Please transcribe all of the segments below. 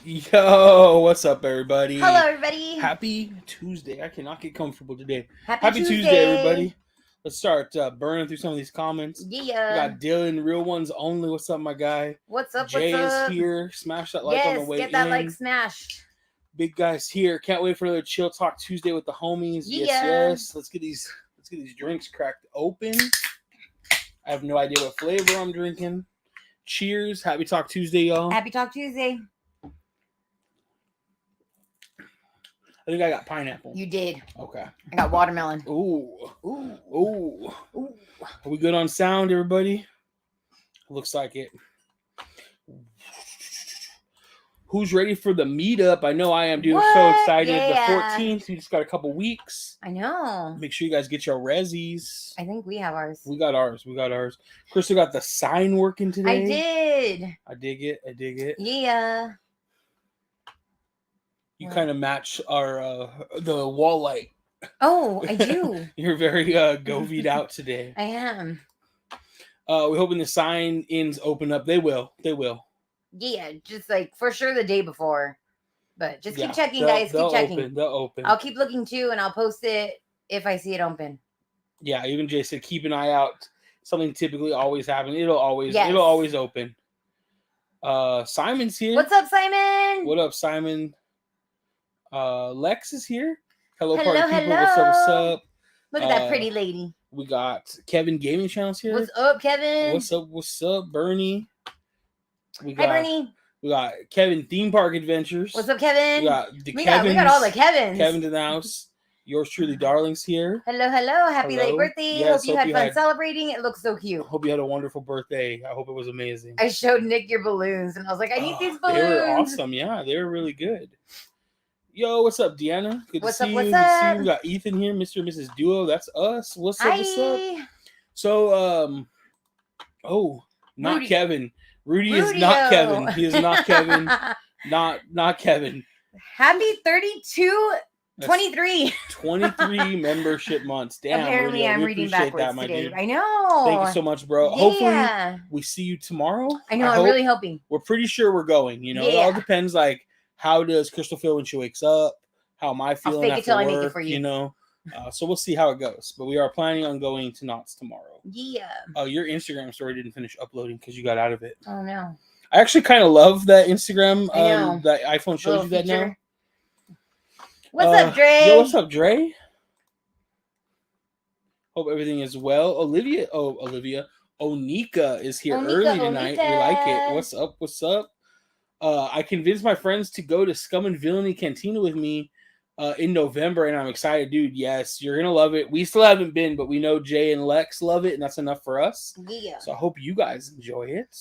Yo, what's up, everybody? Hello, everybody. Happy Tuesday. I cannot get comfortable today. Happy Tuesday, everybody. Let's start burning through some of these comments. Yeah. We got Dylan, Real Ones Only. What's up, my guy? What's up? Jay what's up? is here. Smash that like on the way in. Yes, get that like smashed. Big guy's here. Can't wait for another Chill Talk Tuesday with the homies. Yeah. Yes. Let's get these drinks cracked open. I have no idea what flavor I'm drinking. Cheers. Happy Talk Tuesday, y'all. Happy Talk Tuesday. I think I got pineapple. You did. Okay. I got watermelon. Ooh. Ooh. Ooh. Ooh. Are we good on sound, everybody? Looks like it. Who's ready for the meetup? I know I am, dude. I'm so excited. Yeah. The 14th. We just got a couple weeks. I know. Make sure you guys get your resis. I think we have ours. We got ours. Crystal got the sign working today. I did. I dig it. Yeah. You kind of match our the wall light. Oh, I do. You're very govied out today. I am. We're hoping the sign-ins open up. They will. Yeah, just like for sure the day before. But just keep checking, guys. They'll Keep checking. They'll open. I'll keep looking too, and I'll post it if I see it open. Yeah, even Jay said keep an eye out. Something typically always happens. It'll always open. Simon's here. What's up, Simon? What up, Simon? Lex is here. Hello, Hello, party people. hello. What's up? Look at that pretty lady. We got Kevin Gaming Channel's here. What's up, Kevin? What's up, Bernie? Hi, Bernie. We got Kevin Theme Park Adventures. What's up, Kevin? We got all the Kevins. Kevin's in the house. Yours truly, Darling's here. Hello. Happy late birthday. Yes, hope you had fun celebrating. It looks so cute. Hope you had a wonderful birthday. I hope it was amazing. I showed Nick your balloons, and I was like, I need these balloons. They were awesome. Yeah, they were really good. Yo, what's up, Deanna? Good to see you. What's up? We got Ethan here, Mr. and Mrs. Duo. That's us. What's up? Hi. What's up? So, not Rudy. Kevin. Rudy is not Kevin. He is not Kevin. not Kevin. Happy 23. 23 membership months. Damn. Apparently, Rudy, I'm we reading appreciate backwards that, my today. dude. I know. Thank you so much, bro. Yeah. Hopefully, we see you tomorrow. I know. I'm really hoping. We're pretty sure we're going. You know, it all depends. Like, how does Crystal feel when she wakes up? How am I feeling I'll fake after it till work? I make it for you. You know, so we'll see how it goes. But we are planning on going to Knott's tomorrow. Yeah. Your Instagram story didn't finish uploading because you got out of it. Oh no. I actually kind of love that Instagram. I know. That iPhone shows you that now. What's up, Dre? Yo, what's up, Dre? Hope everything is well. Olivia. Onika is here early tonight. We like it. What's up? I convinced my friends to go to Scum and Villainy Cantina with me in November, and I'm excited, dude. Yes, you're gonna love it. We still haven't been, but we know Jay and Lex love it, and that's enough for us. Yeah. So I hope you guys enjoy it.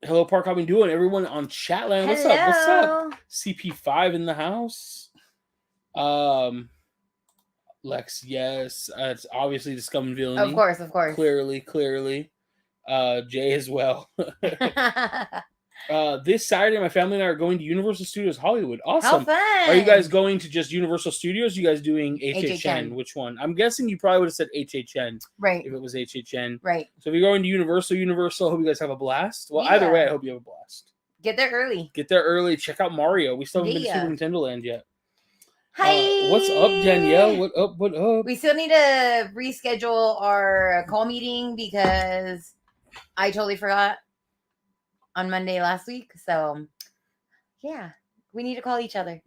Hello, Park. How we doing? Everyone on Chatland. What's up? CP5 in the house. Lex, yes. It's obviously the Scum and Villainy. Of course. Clearly. Jay as well. This Saturday, my family and I are going to Universal Studios Hollywood. Awesome. How fun. Are you guys going to just Universal Studios? You guys doing HHN? Which one? I'm guessing you probably would have said HHN. Right. If it was HHN. Right. So if you're going to Universal, I hope you guys have a blast. Well, either way, I hope you have a blast. Get there early. Check out Mario. We still haven't been to Super Nintendo Land yet. Hi. What's up, Danielle? What up? We still need to reschedule our call meeting because I totally forgot on Monday last week. So, yeah, we need to call each other.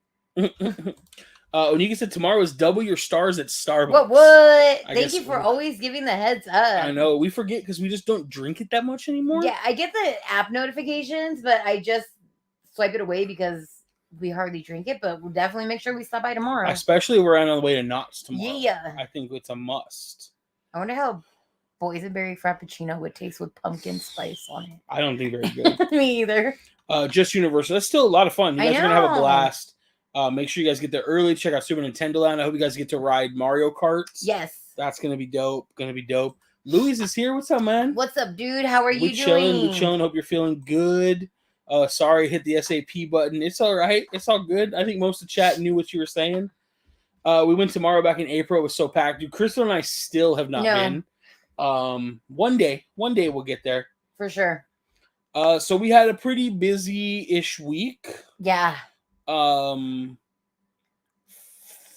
Onika said tomorrow is double your stars at Starbucks. What? Thank you for always giving the heads up. I know. We forget because we just don't drink it that much anymore. Yeah, I get the app notifications, but I just swipe it away because we hardly drink it. But we'll definitely make sure we stop by tomorrow. Especially we're on the way to Knott's tomorrow. Yeah. I think it's a must. I wonder how boysenberry frappuccino would taste with pumpkin spice on it. I don't think very good. Me either. Just Universal. That's still a lot of fun. You guys are going to have a blast. Make sure you guys get there early. Check out Super Nintendo Land. I hope you guys get to ride Mario Karts. Yes. That's going to be dope. Louis is here. What's up, man? What's up, dude? How are you doing? We're chilling. Hope you're feeling good. Sorry, hit the SAP button. It's all right. It's all good. I think most of the chat knew what you were saying. We went to Mario back in April. It was so packed. Dude, Crystal and I still have not been. One day we'll get there. For sure. So we had a pretty busy-ish week. Yeah.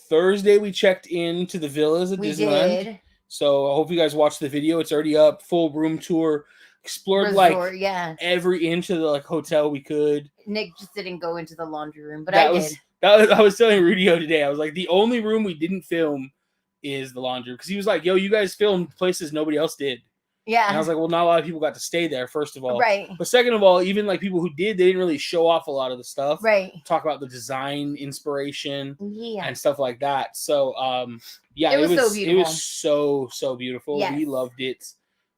Thursday we checked into the villas at Disneyland. Did. So I hope you guys watched the video. It's already up. Full room tour. Explored Resort, every inch of the hotel we could. Nick just didn't go into the laundry room, but I did. I was telling Rudio today. I was like, the only room we didn't film is the laundry, because he was like, "Yo, you guys filmed places nobody else did." Yeah. And I was like, well, not a lot of people got to stay there, first of all. Right. But second of all, even people who did, they didn't really show off a lot of the stuff. Right. Talk about the design inspiration. Yeah. And stuff like that. So, yeah, it was so beautiful. It was so beautiful. Yes. We loved it.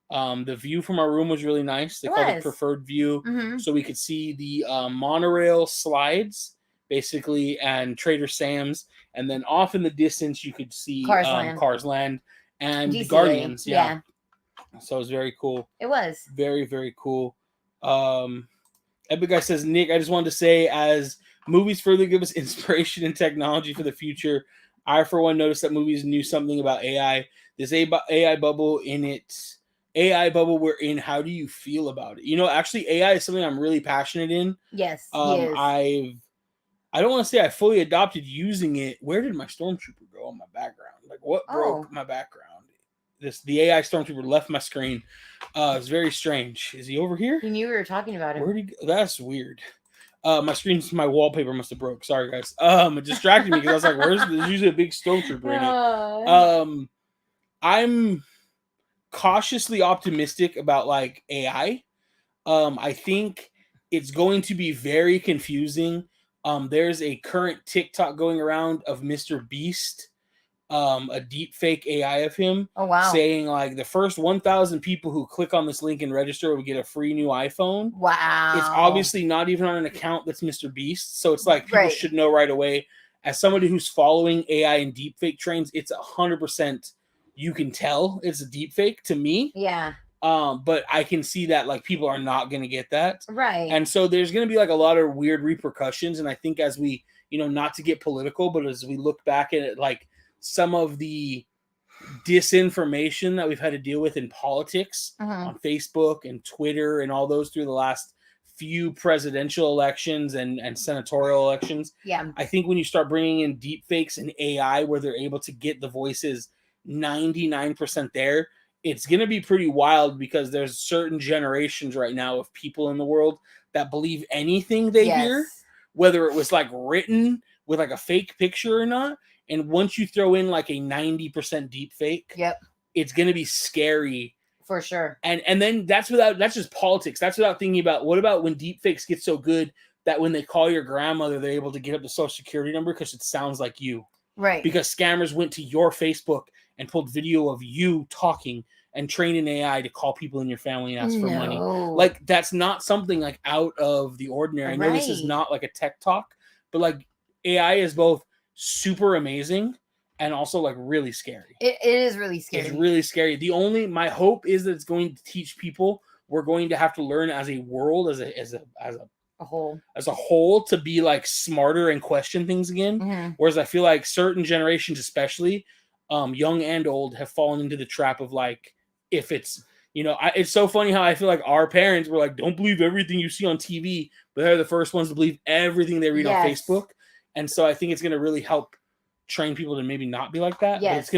The view from our room was really nice. They called it preferred view. Mm-hmm. So we could see the monorail slides, basically, and Trader Sam's. And then off in the distance, you could see Cars Land and the Guardians. Yeah. So it was very cool. It was. Very, very cool. Epic Guy says, Nick, I just wanted to say, as movies further give us inspiration and technology for the future, I, for one, noticed that movies knew something about AI. This AI bubble we're in, how do you feel about it? Actually, AI is something I'm really passionate in. Yes, I don't want to say I fully adopted using it. Where did my Stormtrooper go on my background? What broke my background? The AI Stormtrooper left my screen. It's very strange. Is he over here? He knew we were talking about him. Where'd he go? That's weird. My wallpaper must have broke. Sorry, guys. It distracted me because I was like, there's usually a big Stormtrooper in it. I'm cautiously optimistic about AI. I think it's going to be very confusing. There's a current TikTok going around of Mr. Beast, a deep fake AI of him. Oh, wow. Saying the first 1,000 people who click on this link and register will get a free new iPhone. Wow. It's obviously not even on an account that's Mr. Beast. So it's people should know right away. As somebody who's following AI and deep fake trends, it's 100%. You can tell it's a deep fake to me. Yeah. But I can see that people are not going to get that. Right. And so there's going to be a lot of weird repercussions. And I think as we, not to get political, but as we look back at it, some of the disinformation that we've had to deal with in politics on Facebook and Twitter and all those through the last few presidential elections and senatorial elections. Yeah. I think when you start bringing in deep fakes and AI where they're able to get the voices 99% there, it's going to be pretty wild, because there's certain generations right now of people in the world that believe anything they hear, whether it was written with a fake picture or not. And once you throw in a 90% deep fake, it's going to be scary. For sure. And then that's just politics. That's without thinking about, what about when deep fakes get so good that when they call your grandmother, they're able to get up the social security number because it sounds like you. Right. Because scammers went to your Facebook and pulled video of you talking and trained an AI to call people in your family and ask for money. That's not something out of the ordinary. I know this is not a tech talk, but AI is both super amazing and also really scary. It is really scary. It's really scary. My hope is that it's going to teach people, we're going to have to learn as a world, as a whole, to be smarter and question things again. Mm-hmm. Whereas I feel certain generations, especially young and old, have fallen into the trap of if it's, it's so funny how I feel our parents were don't believe everything you see on TV, but they're the first ones to believe everything they read on Facebook. And so I think it's going to really help train people to maybe not be like that. Yes. But it's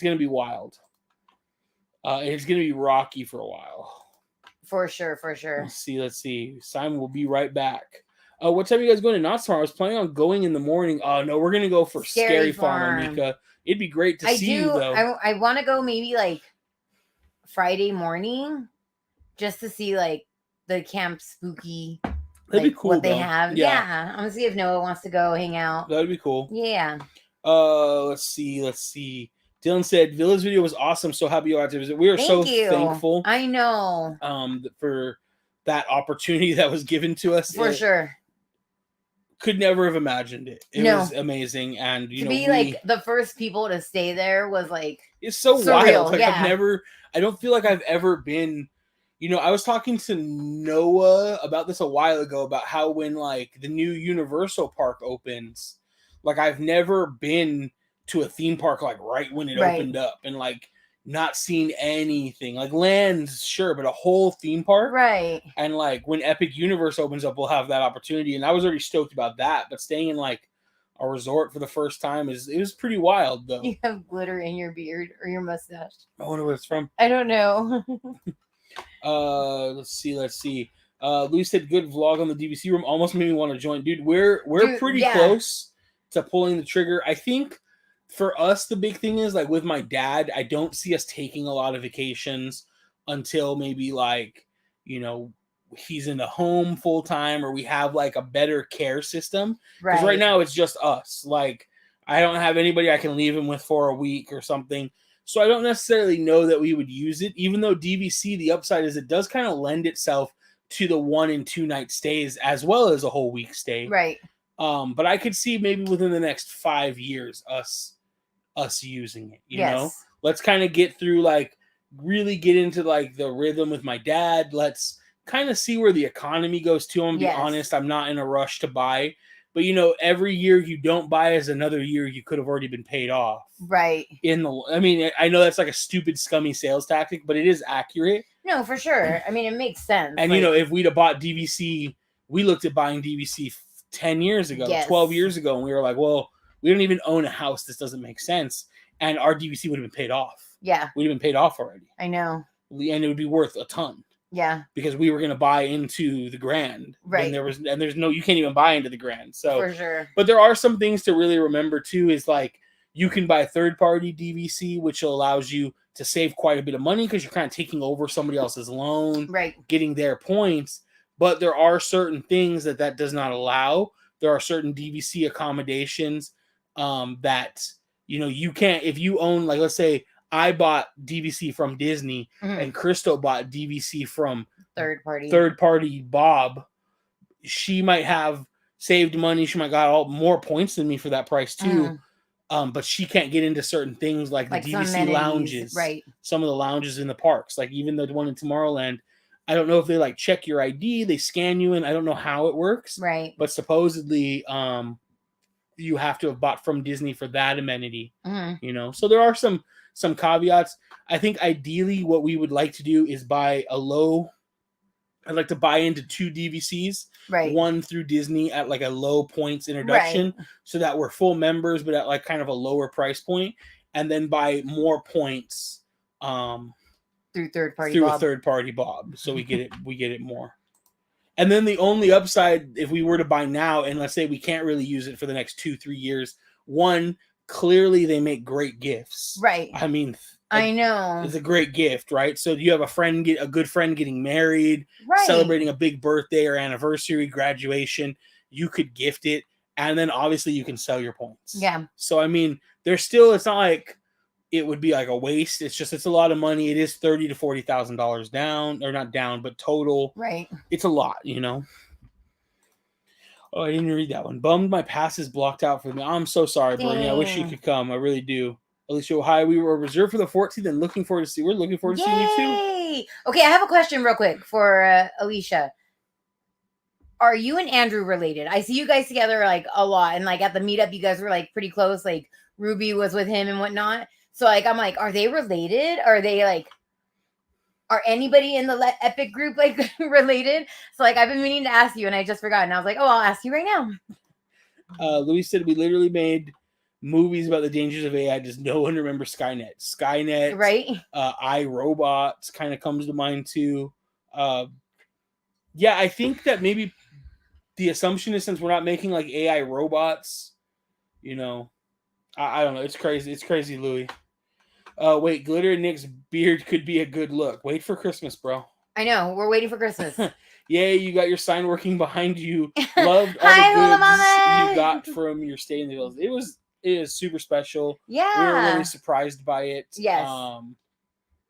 going to be wild. It's going to be rocky for a while. For sure. Let's see. Simon will be right back. What time are you guys going to Knott tomorrow? I was planning on going in the morning. Oh, no, we're going to go for Scary Farm, Amika. It'd be great to see you, though. I want to go maybe Friday morning just to see the camp spooky. That'd be cool. What they have. Yeah. I'm going to see if Noah wants to go hang out. That'd be cool. Yeah. Let's see. Dylan said, Villa's video was awesome. So happy you got to visit. We are so thankful. I know. For that opportunity that was given to us. For sure. Could never have imagined it. It was amazing. And, to be the first people to stay there was it's so surreal. Wild. I don't feel I've ever been. I was talking to Noah about this a while ago about how when the new Universal Park opens, I've never been to a theme park right when it opened up, and not seen anything. Like lands, sure, but a whole theme park. Right. And like when Epic Universe opens up, we'll have that opportunity. And I was already stoked about that. But staying in like a resort for the first time it was pretty wild though. You have glitter in your beard or your mustache. I wonder what it's from. I don't know. Let's see. Luis said good vlog on the DVC room. Almost made me want to join. Dude, we're pretty close to pulling the trigger. I think for us the big thing is like with my dad, I don't see us taking a lot of vacations until maybe like, you know, he's in the home full time or we have like a better care system. Because right now it's just us. Like I don't have anybody I can leave him with for a week or something. So I don't necessarily know that we would use it, even though DVC, the upside is it does kind of lend itself to the 1 and 2 night stays as well as a whole week stay. Right. But I could see maybe within the next 5 years us using it, you know? Let's kind of get through like really get into like the rhythm with my dad. Let's kind of see where the economy goes too. I'm gonna be honest, I'm not in a rush to buy. But you know, every year you don't buy is another year you could have already been paid off. Right. I mean, I know that's like a stupid, scummy sales tactic, but it is accurate. No, for sure. I mean, it makes sense. And you know, if we'd have bought DVC, we looked at buying DVC 10 years ago, 12 years ago, and we were like, well, we don't even own a house. This doesn't make sense. And our DVC would have been paid off. Yeah. We'd have been paid off already. I know. And it would be worth a ton. Yeah. Because we were going to buy into the Grand. Right. And there's no, you can't even buy into the Grand. So for sure. But there are some things to really remember too, is like you can buy third-party DVC, which allows you to save quite a bit of money because you're kind of taking over somebody else's loan, right? Getting their points. But there are certain things that does not allow. There are certain DVC accommodations that, you know, you can't, if you own, like, let's say I bought DVC from Disney and Crystal bought DVC from third party Bob, she might have saved money. She might got more points than me for that price too. But she can't get into certain things like the DVC lounges, right? Some of the lounges in the parks, like even the one in Tomorrowland. I don't know if they like check your ID, they scan you in. I don't know how it works, right? But supposedly, you have to have bought from Disney for that amenity, you know. So there are some caveats. I think ideally, what we would like to do is buy a low. I'd like to buy into 2 DVCs, right? One through Disney at like a low points introduction, right, so that we're full members, but at like kind of a lower price point, and then buy more points through a third party Bob, so we get it more. And then the only upside, if we were to buy now, and let's say we can't really use it for the next 2-3 years, one, clearly they make great gifts, right? I mean, I know it's a great gift, right? So you have a good friend getting married, right, celebrating a big birthday or anniversary, graduation, you could gift it, and then obviously you can sell your points. Yeah. So I mean, it's not like it would be like a waste. It's a lot of money. It is $30,000 to $40,000 down, or not down, but total. Right. It's a lot, you know. Oh, I didn't read that one. Bummed my pass is blocked out for me. I'm so sorry, Bernie. I wish you could come. I really do. Alicia, hi. We were reserved for the 14th and looking forward to see. We're looking forward to seeing you too. Okay, I have a question real quick for Alicia. Are you and Andrew related? I see you guys together like a lot, and like at the meetup, you guys were like pretty close. Like Ruby was with him and whatnot. So like I'm like, are they related? Are they like, are anybody in the Epic group like related? So like I've been meaning to ask you, and I just forgot. And I was like, oh, I'll ask you right now. Louis said we literally made movies about the dangers of AI. Does no one remember Skynet? Skynet, right? iRobots kind of comes to mind too. Yeah, I think that maybe the assumption is since we're not making like AI robots, you know, I don't know. It's crazy. It's crazy, Louis. Wait, glitter in Nick's beard could be a good look. Wait for Christmas, bro. I know. We're waiting for Christmas. Yay, you got your sign working behind you. Loved all the goods you got from your stay in the hills. It is super special. Yeah. We were really surprised by it. Yes.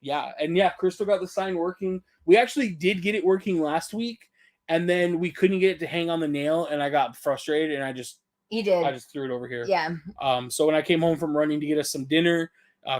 Yeah. And yeah, Crystal got the sign working. We actually did get it working last week, and then we couldn't get it to hang on the nail, and I got frustrated, and I just threw it over here. Yeah. So when I came home from running to get us some dinner,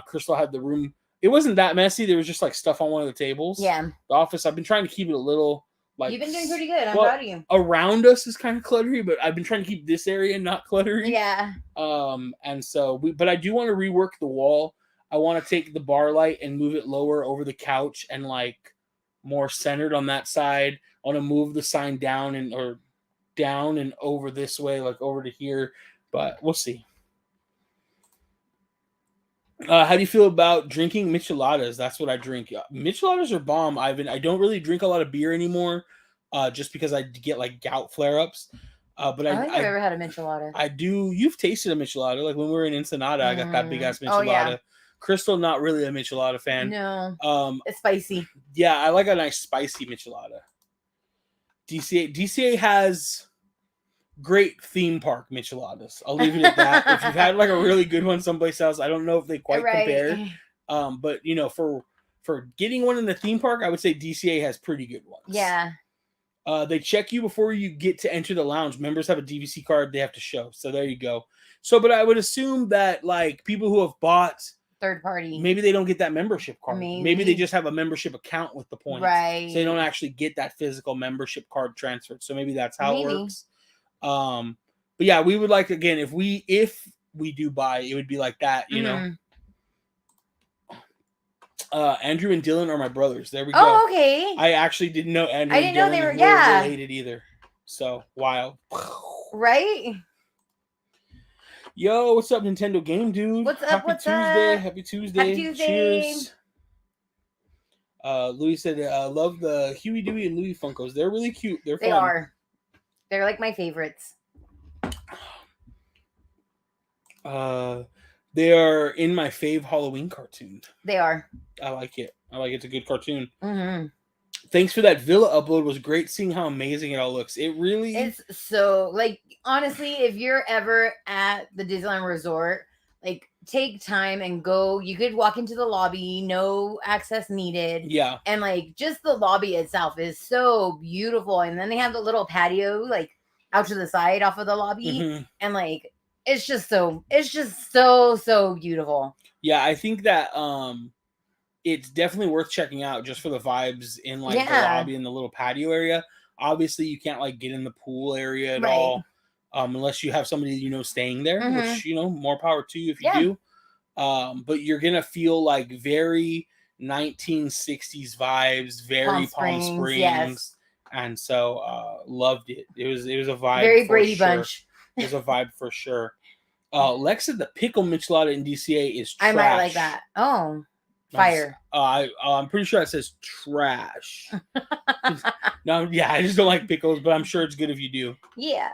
Crystal had the room. It wasn't that messy. There was just like stuff on one of the tables. Yeah. The office, I've been trying to keep it a little like. You've been doing pretty good. I'm proud of you. Around us is kind of cluttery, but I've been trying to keep this area not cluttery. Yeah. And so but I do want to rework the wall. I want to take the bar light and move it lower over the couch and like more centered on that side. I want to move the sign down and over this way, like over to here, but we'll see. How do you feel about drinking micheladas? That's what I drink. Micheladas are bomb, Ivan. I don't really drink a lot of beer anymore, just because I get like gout flare-ups. But I don't think I've ever had a michelada. I do. You've tasted a michelada, like when we were in Ensenada. I got that big ass michelada. Oh, yeah. Crystal, not really a michelada fan. No. It's spicy. Yeah, I like a nice spicy michelada. DCA has great theme park micheladas. I'll leave it at that. If you've had like a really good one someplace else, I don't know if they quite compare. But you know, for getting one in the theme park, I would say DCA has pretty good ones. Yeah. They check you before you get to enter the lounge. Members have a DVC card they have to show. So there you go. So, but I would assume that like people who have bought third party, maybe they don't get that membership card. Maybe they just have a membership account with the points. Right. So they don't actually get that physical membership card transferred. So maybe that's how it works. But yeah, we would like, again, if we do buy, it would be like that, you know. Andrew and Dylan are my brothers. There we go. Oh, okay. I actually didn't know Andrew I didn't and Dylan know they were related either. So wild. Right? Yo, what's up, Nintendo Game Dude? What's up? Happy Tuesday. Happy Tuesday. Happy Tuesday. Cheers. Louis said, love the Huey, Dewey, and Louie Funkos. They're really cute. They're fun. They are. They're like my favorites. They are in my fave Halloween cartoon. They are. I like it. It's a good cartoon. Mm-hmm. Thanks for that Villa upload. It was great seeing how amazing it all looks. It really is. So, like, honestly, if you're ever at the Disneyland Resort, like, take time and go. You could walk into the lobby, no access needed. Yeah. And, like, just the lobby itself is so beautiful. And then they have the little patio, like, out to the side off of the lobby. Mm-hmm. And, like, it's just so beautiful. Yeah, I think that it's definitely worth checking out just for the vibes in like the lobby and the little patio area. Obviously, you can't like get in the pool area at all, unless you have somebody staying there, which more power to you if you do. But you're gonna feel like very 1960s vibes, very Palm Springs, and so loved it. It was a vibe. Very Brady Bunch. It was a vibe for sure. Lex said the pickle michelada in DCA is trash. I might like that. Oh. Fire. I'm pretty sure it says trash. No, yeah, I just don't like pickles, but I'm sure it's good if you do. Yeah.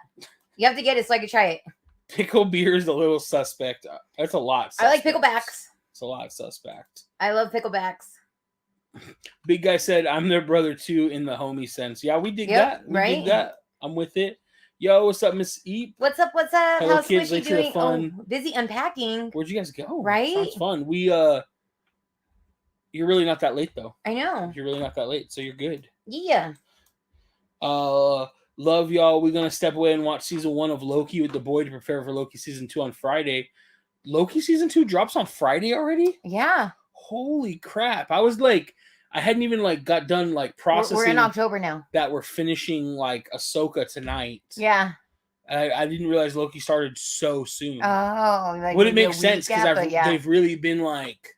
You have to get it so I can try it. Pickle beer is a little suspect. That's a lot. I like picklebacks. It's a lot suspect. I love picklebacks. Big guy said, I'm their brother too in the homie sense. Yeah, we dig that. We dig that. I'm with it. Yo, what's up, Miss Eep? What's up? Hello, How's kids, Squishy doing? Oh, busy unpacking. Where'd you guys go? Right? Sounds fun. You're really not that late, though. I know. You're really not that late, so you're good. Yeah. Love y'all. We're going to step away and watch season 1 of Loki with the boy to prepare for Loki season 2 on Friday. Loki season 2 drops on Friday already? Yeah. Holy crap. I was like, I hadn't even like got done like processing. We're in October now. That we're finishing like Ahsoka tonight. Yeah. I didn't realize Loki started so soon. Oh. Like would it make sense? Because they've really been like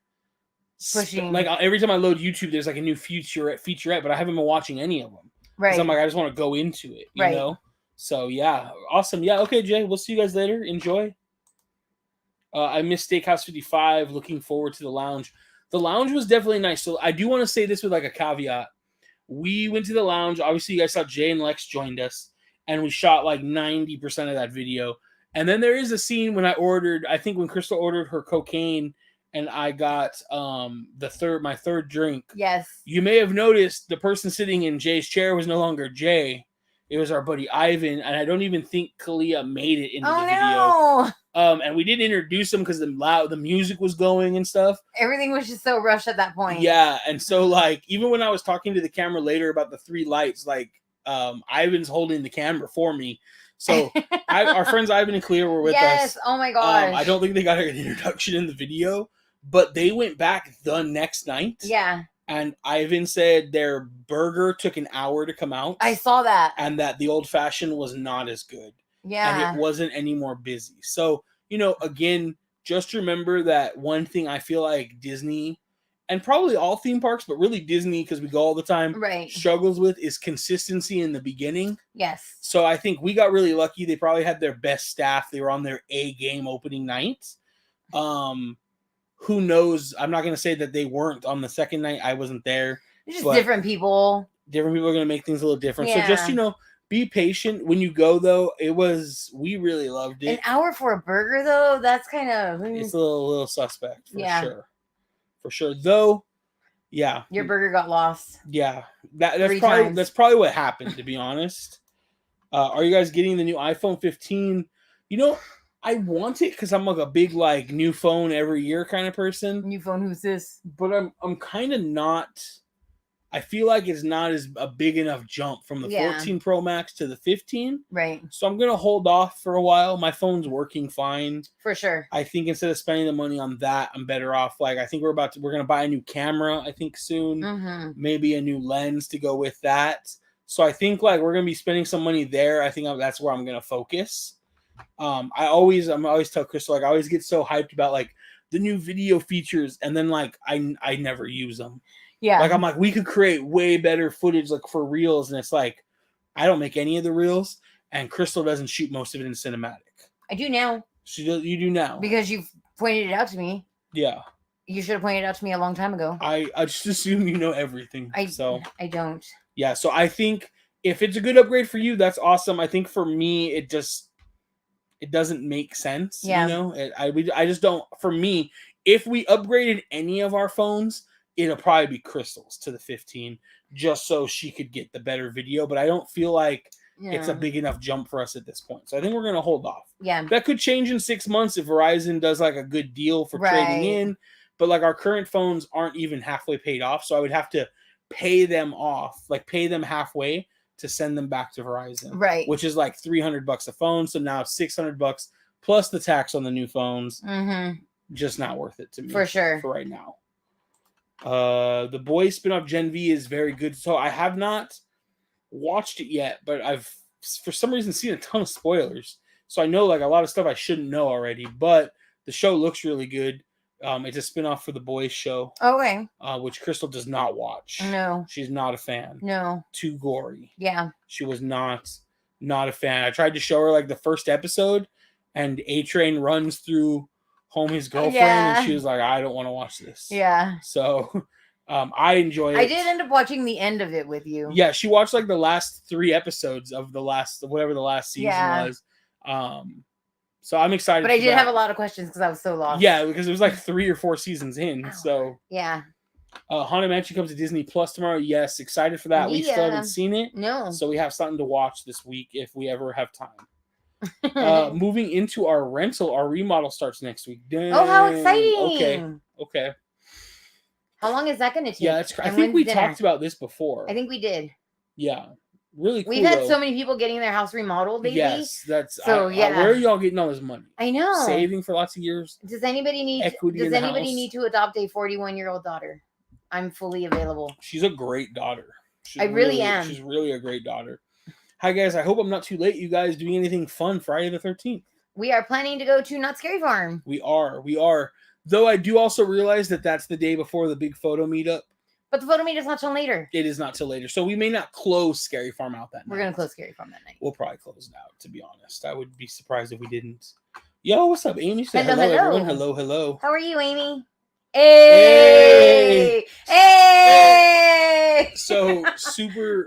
pushing. Like every time I load YouTube, there's like a new featurette, but I haven't been watching any of them. Right. So I'm like, I just want to go into it, you know? So yeah, awesome. Yeah, okay, Jay, we'll see you guys later. Enjoy. I missed Steakhouse 55. Looking forward to the lounge. The lounge was definitely nice. So I do want to say this with like a caveat. We went to the lounge. Obviously, you guys saw Jay and Lex joined us, and we shot like 90% of that video. And then there is a scene when I think when Crystal ordered her cocaine and I got my third drink. Yes. You may have noticed the person sitting in Jay's chair was no longer Jay. It was our buddy Ivan, and I don't even think Kalia made it into the video. No. And we didn't introduce him because the music was going and stuff. Everything was just so rushed at that point. Yeah, and so like even when I was talking to the camera later about the 3 lights, like Ivan's holding the camera for me. So our friends Ivan and Kalia were with us. Yes. Oh my gosh. I don't think they got an introduction in the video. But they went back the next night. Yeah. And Ivan said their burger took an hour to come out. I saw that. And that the old fashioned was not as good. Yeah. And it wasn't any more busy. So, again, just remember that one thing I feel like Disney, and probably all theme parks, but really Disney, because we go all the time, right, struggles with is consistency in the beginning. Yes. So I think we got really lucky. They probably had their best staff. They were on their A game opening night. Who knows? I'm not going to say that they weren't on the second night. I wasn't there. It's just different people. Different people are going to make things a little different. Yeah. So just, be patient when you go, though. We really loved it. An hour for a burger, though, that's kind of... It's a little suspect, for sure. For sure. Though, yeah. Your burger got lost. Yeah. That's probably what happened, to be honest. Are you guys getting the new iPhone 15? I want it because I'm like a big new phone every year kind of person. New phone, who's this? But I'm kind of not. I feel like it's not as a big enough jump from the 14 Pro Max to the 15. Right. So I'm gonna hold off for a while. My phone's working fine. For sure. I think instead of spending the money on that, I'm better off. I think we're gonna buy a new camera. I think soon. Mm-hmm. Maybe a new lens to go with that. So I think we're gonna be spending some money there. I think that's where I'm gonna focus. I'm always tell Crystal I always get so hyped about the new video features, and then I never use them. Yeah, I'm we could create way better footage for reels, and it's I don't make any of the reels, and Crystal doesn't shoot most of it in cinematic. I do now. You do now because you've pointed it out to me. Yeah, you should have pointed it out to me a long time ago. I just assume you know everything. I don't. Yeah, so I think if it's a good upgrade for you, that's awesome. I think for me, it doesn't make sense. Yeah. I just don't. For me, if we upgraded any of our phones, it'll probably be Crystal's to the 15, just so she could get the better video. But I don't feel like it's a big enough jump for us at this point. So I think we're gonna hold off. Yeah. That could change in 6 months if Verizon does a good deal for trading in. But our current phones aren't even halfway paid off, so I would have to pay them off, pay them halfway to send them back to Verizon, right? Which is $300 a phone. So now $600 plus the tax on the new phones. Mm-hmm. Just not worth it to me, for sure, for right now. The Boys spinoff Gen V is very good. So I have not watched it yet, but I've for some reason seen a ton of spoilers. So I know a lot of stuff I shouldn't know already. But the show looks really good. It's a spinoff for the Boys show. Okay. Which Crystal does not watch. No. She's not a fan. No. Too gory. Yeah. She was not a fan. I tried to show her the first episode, and A-Train runs through Homie's girlfriend, and she was like, I don't want to watch this. Yeah. So I enjoy it. I did end up watching the end of it with you. Yeah, she watched the last 3 episodes of whatever the last season was. So I'm excited. But I did have a lot of questions because I was so lost. Yeah, because it was 3 or 4 seasons in. So yeah. Haunted Mansion comes to Disney Plus tomorrow. Yes, excited for that. We still haven't seen it. No. So we have something to watch this week if we ever have time. Moving into our rental, our remodel starts next week. Dang. Oh, how exciting! Okay. How long is that going to take? Yeah, I think we talked about this before. I think we did. Yeah. Really cool. We've had so many people getting their house remodeled lately. Yes, that's so. Where are y'all getting all this money? I know. Saving for lots of years. Does anybody need to adopt a 41-year-old daughter? I'm fully available. She's a great daughter. I really am. She's really a great daughter. Hi guys, I hope I'm not too late. You guys doing anything fun Friday the 13th? We are planning to go to Knott Scary Farm. We are. Though I do also realize that that's the day before the big photo meetup. But the photo meet is not till later. It is not till later. So we may not close Scary Farm out that night. We're going to close Scary Farm that night. We'll probably close it out, to be honest. I would be surprised if we didn't. Yo, what's up, Amy? Say hello, everyone. Hello. How are you, Amy? Hey! So, super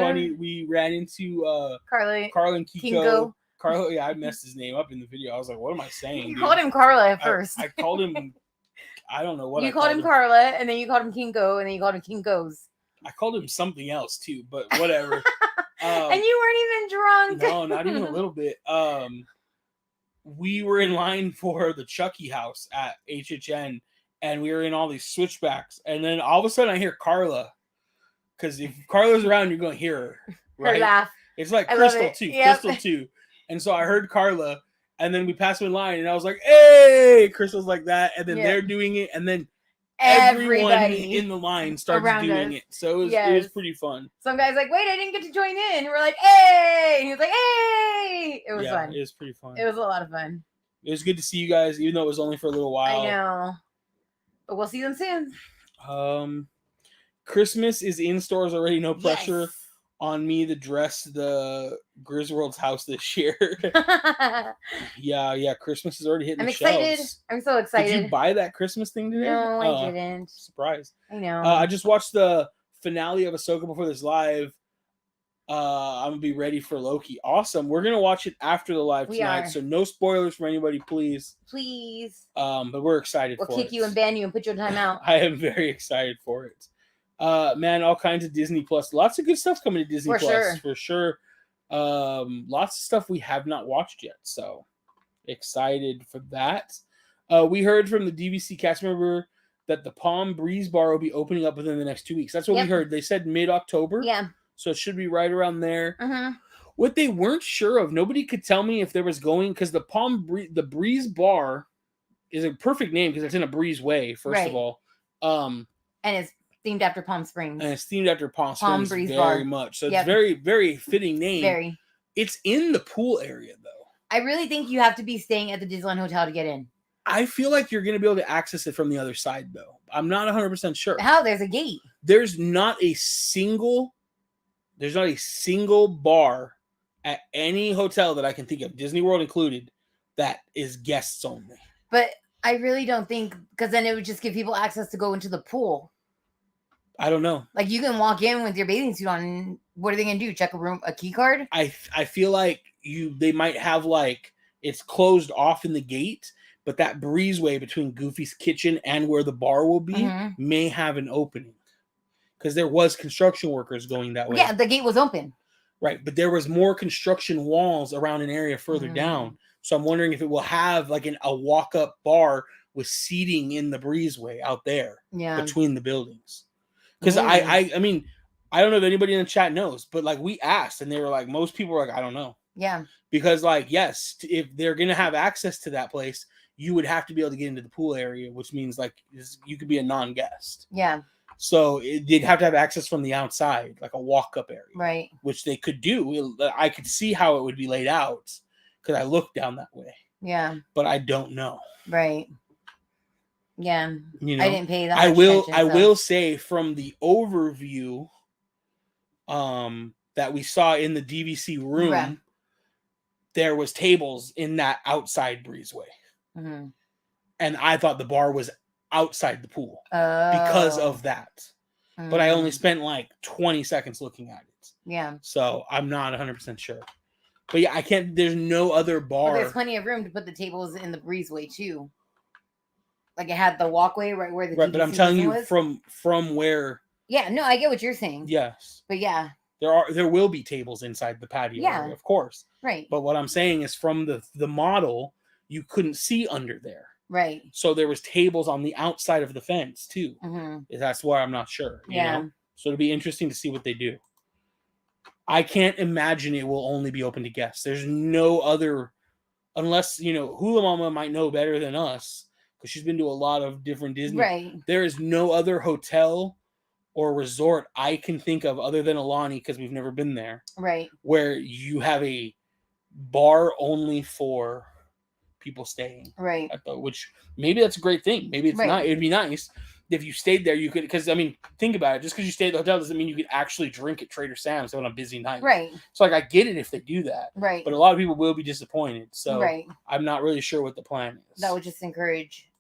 funny. We ran into Carla and Kiko. Carla, yeah, I messed his name up in the video. I was like, what am I saying? You called him Carla at first. I called him... I don't know what you called him. Carla, and then you called him Kinko, and then you called him Kinkos. I called him something else too, but whatever. And you weren't even drunk. No, not even a little bit. We were in line for the Chucky house at HHN, and we were in all these switchbacks, and then all of a sudden I hear Carla, because if Carla's around, you're going to hear her. Right? Her laugh. It's like Crystal too. Yep. Crystal too. And so I heard Carla. And then we passed him in line, and I was like, hey! Crystal's like that. And then they're doing it, and then everyone in the line starts doing it. So it was pretty fun. Some guy's like, wait, I didn't get to join in. And we're like, hey! And he was like, hey! It was fun. It was pretty fun. It was a lot of fun. It was good to see you guys, even though it was only for a little while. I know. But we'll see them soon. Christmas is in stores already. No pressure on me to dress the Griswold's house this year. yeah. Christmas is already hitting I'm the excited. shelves. I'm so excited. Did you buy that Christmas thing today? No, I didn't. Surprise. I know. I just watched the finale of Ahsoka before this live. I'm gonna be ready for Loki. Awesome. We're gonna watch it after the live tonight, so no spoilers for anybody, please. Please. But we're excited for it. We'll kick you and ban you and put you in timeout. I am very excited for it. Man, all kinds of Disney Plus. Lots of good stuff coming to Disney Plus. For sure. Lots of stuff we have not watched yet, so excited for that. We heard from the DVC cast member that the Palm Breeze bar will be opening up within the next 2 weeks. That's what we heard. They said mid-October. Yeah. So it should be right around there. What they weren't sure of, nobody could tell me if there was going, because the Breeze Bar is a perfect name because it's in a breezeway, first of all. And it's themed after Palm Springs. And it's themed after Palm Springs Breeze very Bar. much. So it's very, very fitting name. Very. It's in the pool area, though. I really think you have to be staying at the Disneyland Hotel to get in. I feel like you're going to be able to access it from the other side, though. I'm not 100% sure. How? There's a gate. There's not a single bar at any hotel that I can think of, Disney World included, that is guests only. But I really don't think, because then it would just give people access to go into the pool. I don't know. Like, you can walk in with your bathing suit on. What are they going to do? Check a key card? I feel like they might have, like, it's closed off in the gate, but that breezeway between Goofy's kitchen and where the bar will be may have an opening. Because there was construction workers going that way. Yeah, the gate was open. Right, but there was more construction walls around an area further down. So I'm wondering if it will have like a walk-up bar with seating in the breezeway out there between the buildings. Because I mean, I don't know if anybody in the chat knows, but like we asked and they were like, most people were like, I don't know. Yeah. Because like, yes, if they're going to have access to that place, you would have to be able to get into the pool area, which means like you could be a non-guest. Yeah. So they'd have to have access from the outside, like a walk-up area. Right. Which they could do. I could see how it would be laid out because I looked down that way. Yeah. But I don't know. Right. Yeah. You know, I didn't pay that I will attention, will say from the overview that we saw in the DVC room, there was tables in that outside breezeway. And I thought the bar was outside the pool because of that. But I only spent like 20 seconds looking at it. Yeah. So I'm not 100% sure. But yeah, I can't, there's no other bar. Well, there's plenty of room to put the tables in the breezeway too. Like it had the walkway right where the but I'm telling you was. from where. Yeah, no, I get what you're saying. Yes. But yeah. There will be tables inside the patio area, of course. Right. But what I'm saying is from the model, you couldn't see under there. Right. So there was tables on the outside of the fence too. That's why I'm not sure. You know? So it'll be interesting to see what they do. I can't imagine it will only be open to guests. There's no other, unless, you know, Hula Mama might know better than us because she's been to a lot of different Disney. Right. There is no other hotel or resort I can think of other than Alani because we've never been there. Right. Where you have a bar only for people staying. Right. Which maybe that's a great thing. Maybe it's not. It'd be nice if you stayed there. You could, because I mean, think about it. Just because you stay at the hotel doesn't mean you could actually drink at Trader Sam's on a busy night. Right. So like, I get it if they do that. Right. But a lot of people will be disappointed. So I'm not really sure what the plan is. That would just encourage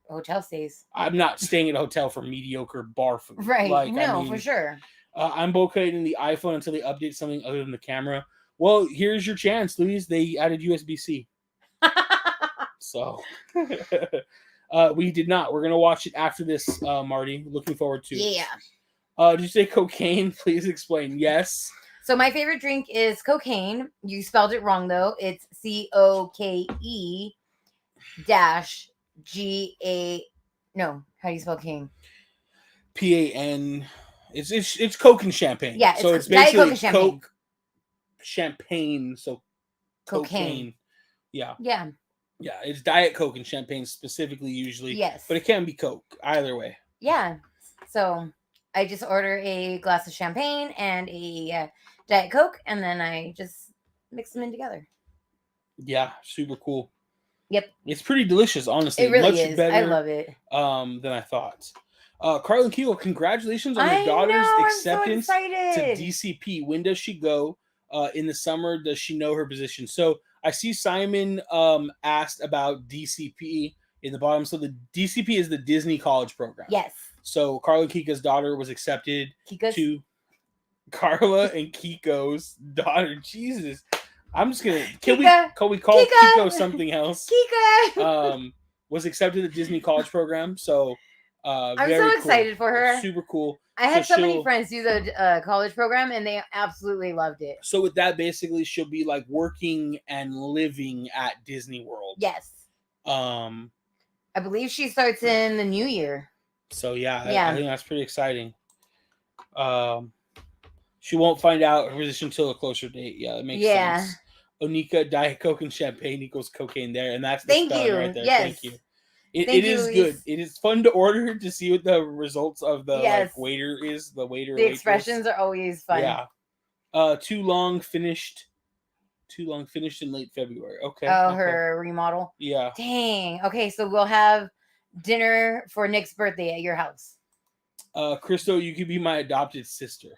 hotel stays. I'm not staying at a hotel for mediocre bar food. Right. Like, no, for sure. I'm boycotting the iPhone until they update something other than the camera. Well, here's your chance, Louise. They added USB-C. So we did not. We're gonna watch it after this, Marty. Looking forward to it. Yeah. Did you say cocaine? Please explain. Yes. So my favorite drink is cocaine. You spelled it wrong though. It's COKE -GA. No, how do you spell cane? PAN. It's Coke and champagne. Yeah. So it's basically Coke and champagne. Coke, champagne. So cocaine. Yeah. Yeah. Yeah, it's Diet Coke and champagne specifically usually. Yes. But it can be Coke, either way. Yeah. So I just order a glass of champagne and a Diet Coke, and then I just mix them in together. Yeah, super cool. Yep. It's pretty delicious, honestly. It really Much is. better, I love it. Than I thought. Carl and Keel, congratulations on your daughter's acceptance I'm so to excited. DCP. When does she go? In the summer, does she know her position? So I see Simon asked about DCP in the bottom. So the DCP is the Disney College Program. Yes. So Carla and Kika's daughter was accepted to Carla and Kiko's daughter. Jesus. I'm just gonna can we call Kiko something else? Kika was accepted to the Disney College Program. So I'm very so excited cool. for her. Super cool. I had so many friends do the college program, and they absolutely loved it. So with that, basically, she'll be like working and living at Disney World. Yes. I believe she starts in the new year. So yeah. I think that's pretty exciting. She won't find out her position until a closer date. Yeah, that makes sense. Onika, Diet Coke and champagne equals cocaine there, and that's the spelling right there. Yes. Thank you. It is Luis. Good. It is fun to order to see what the results of the waiter is. The waiter. The expressions are always fun. Yeah. Too long finished in late February. Okay. Oh, her remodel. Yeah. Dang. Okay, so we'll have dinner for Nick's birthday at your house. Crystal, you could be my adopted sister.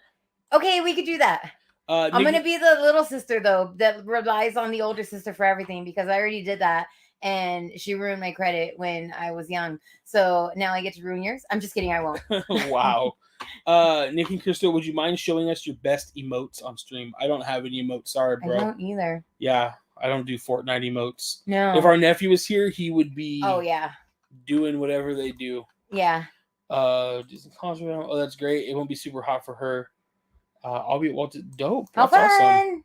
Okay, we could do that. I'm gonna be the little sister though that relies on the older sister for everything because I already did that. And she ruined my credit when I was young. So now I get to ruin yours. I'm just kidding. I won't. Wow. Nick and Crystal, would you mind showing us your best emotes on stream? I don't have any emotes. Sorry, bro. I don't either. Yeah, I don't do Fortnite emotes. No. If our nephew was here, he would be doing whatever they do. Yeah. Disney College. Oh, that's great. It won't be super hot for her. I'll be at Walt Disney. Dope. That's awesome.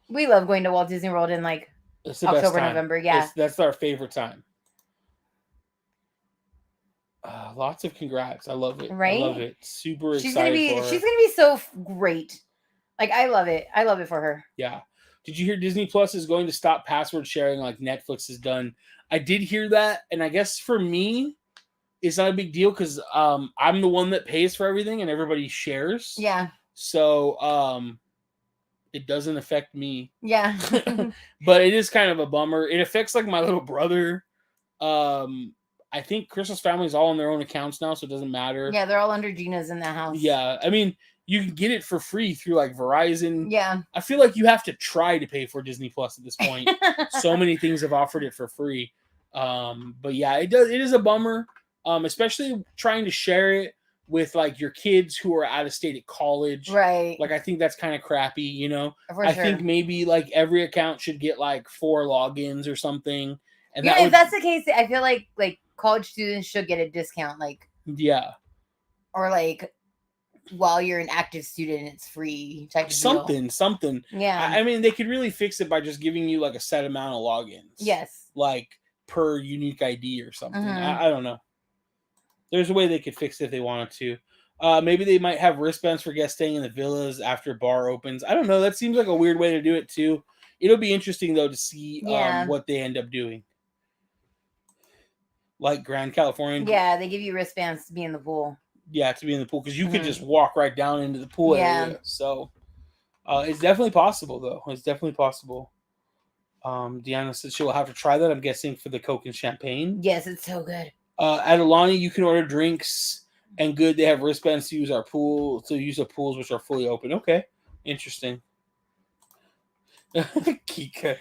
We love going to Walt Disney World in like October, November, that's our favorite time. Lots of congrats. I love it. Right? I love it. Super excited for her. She's gonna be so great. Like I love it. I love it for her. Yeah. Did you hear Disney Plus is going to stop password sharing like Netflix has done? I did hear that, and I guess for me, it's not a big deal because I'm the one that pays for everything and everybody shares. Yeah. So it doesn't affect me. Yeah. But it is kind of a bummer. It affects like my little brother. I think Crystal's family is all on their own accounts now, so it doesn't matter. Yeah, they're all under Gina's in the house. Yeah. I mean, you can get it for free through like Verizon. Yeah. I feel like you have to try to pay for Disney Plus at this point. So many things have offered it for free. But yeah, it is a bummer. Especially trying to share it with like your kids who are out of state at college. Right. Like I think that's kind of crappy, you know. For I think maybe like every account should get like 4 logins or something. And if that's the case, I feel like college students should get a discount, like or like while you're an active student, it's free type of something. Yeah. I mean, they could really fix it by just giving you like a set amount of logins. Yes. Like per unique ID or something. I don't know. There's a way they could fix it if they wanted to. Maybe they might have wristbands for guests staying in the villas after bar opens. I don't know. That seems like a weird way to do it too. It'll be interesting though to see what they end up doing. Like Grand Californian. Yeah, they give you wristbands to be in the pool. Yeah, to be in the pool because you could just walk right down into the pool area. So it's definitely possible though. It's definitely possible. Deanna said she'll have to try that. I'm guessing for the Coke and champagne. Yes, it's so good. At Alani, you can order drinks and good. They have wristbands to use our pool, to use the pools which are fully open. Okay, interesting. Kika.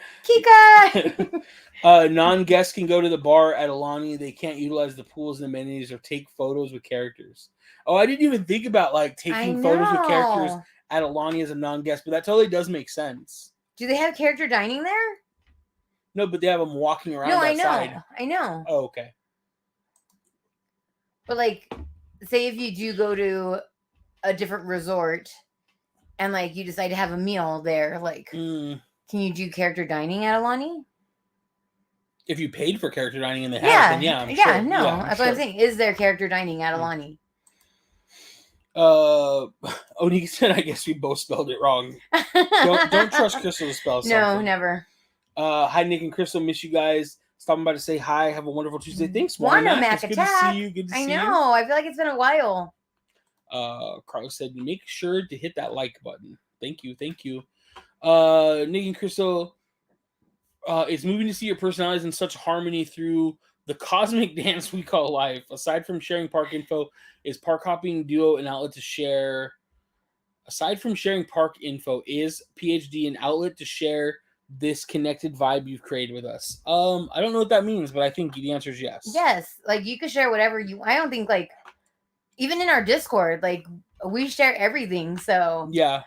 Non-guests can go to the bar at Alani. They can't utilize the pools and amenities or take photos with characters. Oh, I didn't even think about like taking photos with characters at Alani as a non-guest, but that totally does make sense. Do they have character dining there? No, but they have them walking around outside. I know. Oh, okay. But like, say if you do go to a different resort and like you decide to have a meal there, like, can you do character dining at Alani? If you paid for character dining and they have, then I'm sure. That's what I'm saying. Is there character dining at Alani? Onika said, I guess we both spelled it wrong. don't trust Crystal to spell something. No, never. Hi, Nick and Crystal. Miss you guys. Stopping by to say hi. Have a wonderful Tuesday. Thanks, Wanda. Mac It's good to see you. Good to see you. I know. I feel like it's been a while. Carlos said, make sure to hit that like button. Thank you. Nick and Crystal, It's moving to see your personalities in such harmony through the cosmic dance we call life. Aside from sharing park info, is park hopping duo an outlet to share? Aside from sharing park info, is PhD an outlet to share this connected vibe you've created with us? I don't know what that means, but I think the answer is yes. Yes, like you could share whatever you. I don't think like even in our Discord, like we share everything. So yeah,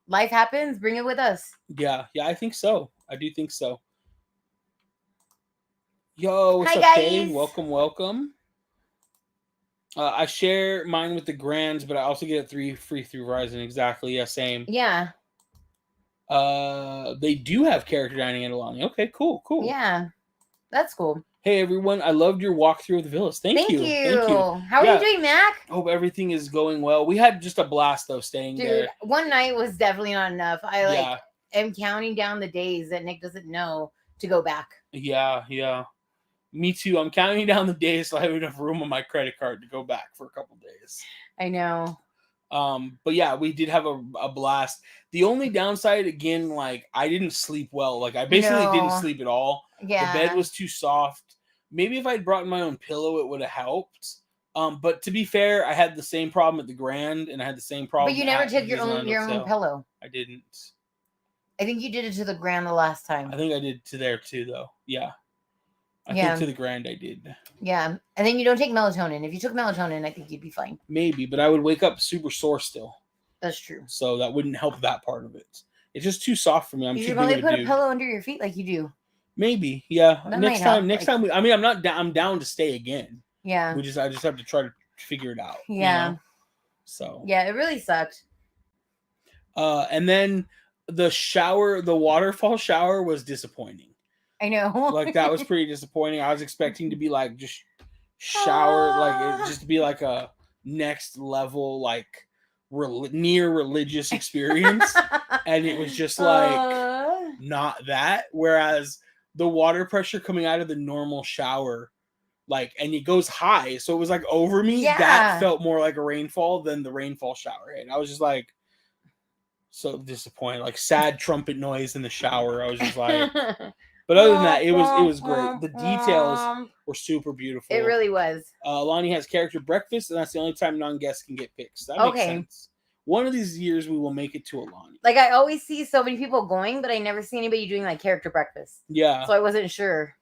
life happens. Bring it with us. Yeah, I think so. I do think so. Yo, what's Hi, up, guys. Kay? Welcome. I share mine with the Grands, but I also get it free through Verizon. Exactly. Yeah, same. Yeah. They do have character dining at Alani. Okay, cool. Yeah, that's cool. Hey everyone, I loved your walkthrough of the villas. Thank you. How are you doing, Mac? Hope everything is going well. We had just a blast though staying there. Dude, one night was definitely not enough. I am counting down the days that Nick doesn't know to go back. Yeah. Me too. I'm counting down the days so I have enough room on my credit card to go back for a couple days. I know. But yeah, we did have a blast. The only downside, again, like I didn't sleep well. Like I basically didn't sleep at all. Yeah. The bed was too soft. Maybe if I'd brought my own pillow, it would have helped. But to be fair, I had the same problem at the Grand, and I had the same problem. But you never took your own pillow. I didn't. I think you did it to the Grand the last time. I think I did to there too, though. Yeah. I think to the Grand I did. Yeah. And then you don't take melatonin. If you took melatonin, I think you'd be fine. Maybe, but I would wake up super sore still. That's true. So that wouldn't help that part of it. It's just too soft for me. You should probably put a pillow under your feet like you do. Maybe, yeah. That next time. I'm down to stay again. Yeah. I just have to try to figure it out. Yeah. You know? So. Yeah, it really sucked. And then the waterfall shower was disappointing. I know. Like that was pretty disappointing. I was expecting to be like just shower, like it just to be like a next level, like near religious experience, and it was just like not that. Whereas the water pressure coming out of the normal shower, like, and it goes high, so it was like over me. Yeah. That felt more like a rainfall than the rainfall shower. And I was just like so disappointed, like sad trumpet noise in the shower. I was just like. But other than that, it was great. The details were super beautiful. It really was. Lonnie has character breakfast, and that's the only time non-guests can get pics. That makes sense. One of these years, we will make it to Alani. Like, I always see so many people going, but I never see anybody doing, like, character breakfast. Yeah. So I wasn't sure.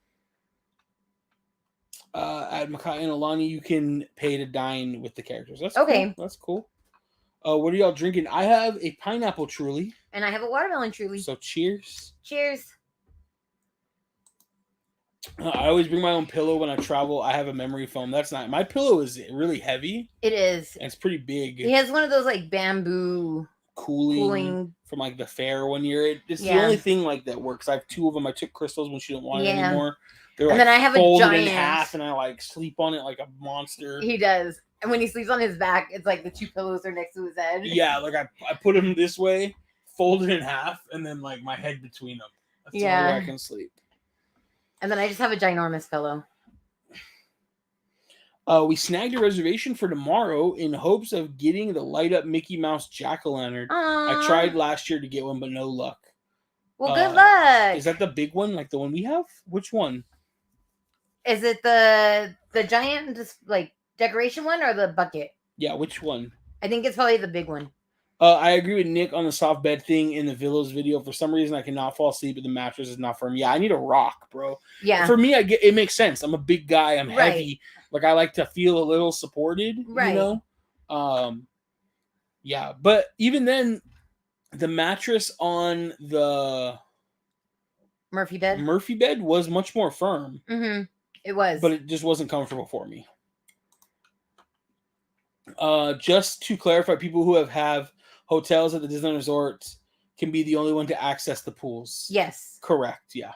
At Makai and Alani, you can pay to dine with the characters. That's okay. Cool. That's cool. What are y'all drinking? I have a pineapple Truly. And I have a watermelon Truly. So cheers. Cheers. I always bring my own pillow when I travel. I have a memory foam. That's not my pillow. Is really heavy. It is. And it's pretty big. He has one of those like bamboo cooling from like the fair one year. It's the only thing like that works. I have two of them. I took Crystal's when she didn't want it anymore. They're like, and then I have folded a giant in half, and I like sleep on it like a monster. He does. And when he sleeps on his back, it's like the two pillows are next to his head. Yeah, like I put him this way, folded in half, and then like my head between them. That's the only way I can sleep. And then I just have a ginormous pillow. We snagged a reservation for tomorrow in hopes of getting the light up Mickey Mouse jack-o'-lantern. I tried last year to get one, but no luck. Well, good luck. Is that the big one, like the one we have? Which one? Is it the giant just like decoration one or the bucket? Yeah, which one? I think it's probably the big one. I agree with Nick on the soft bed thing in the Villas video. For some reason, I cannot fall asleep, but the mattress is not firm. Yeah, I need a rock, bro. Yeah. For me, it makes sense. I'm a big guy. I'm heavy. Like, I like to feel a little supported, you know? Yeah, but even then, the mattress on the Murphy bed was much more firm. Mm-hmm. It was. But it just wasn't comfortable for me. Just to clarify, people who have hotels at the Disneyland Resort can be the only one to access the pools. Yes. Correct, yeah.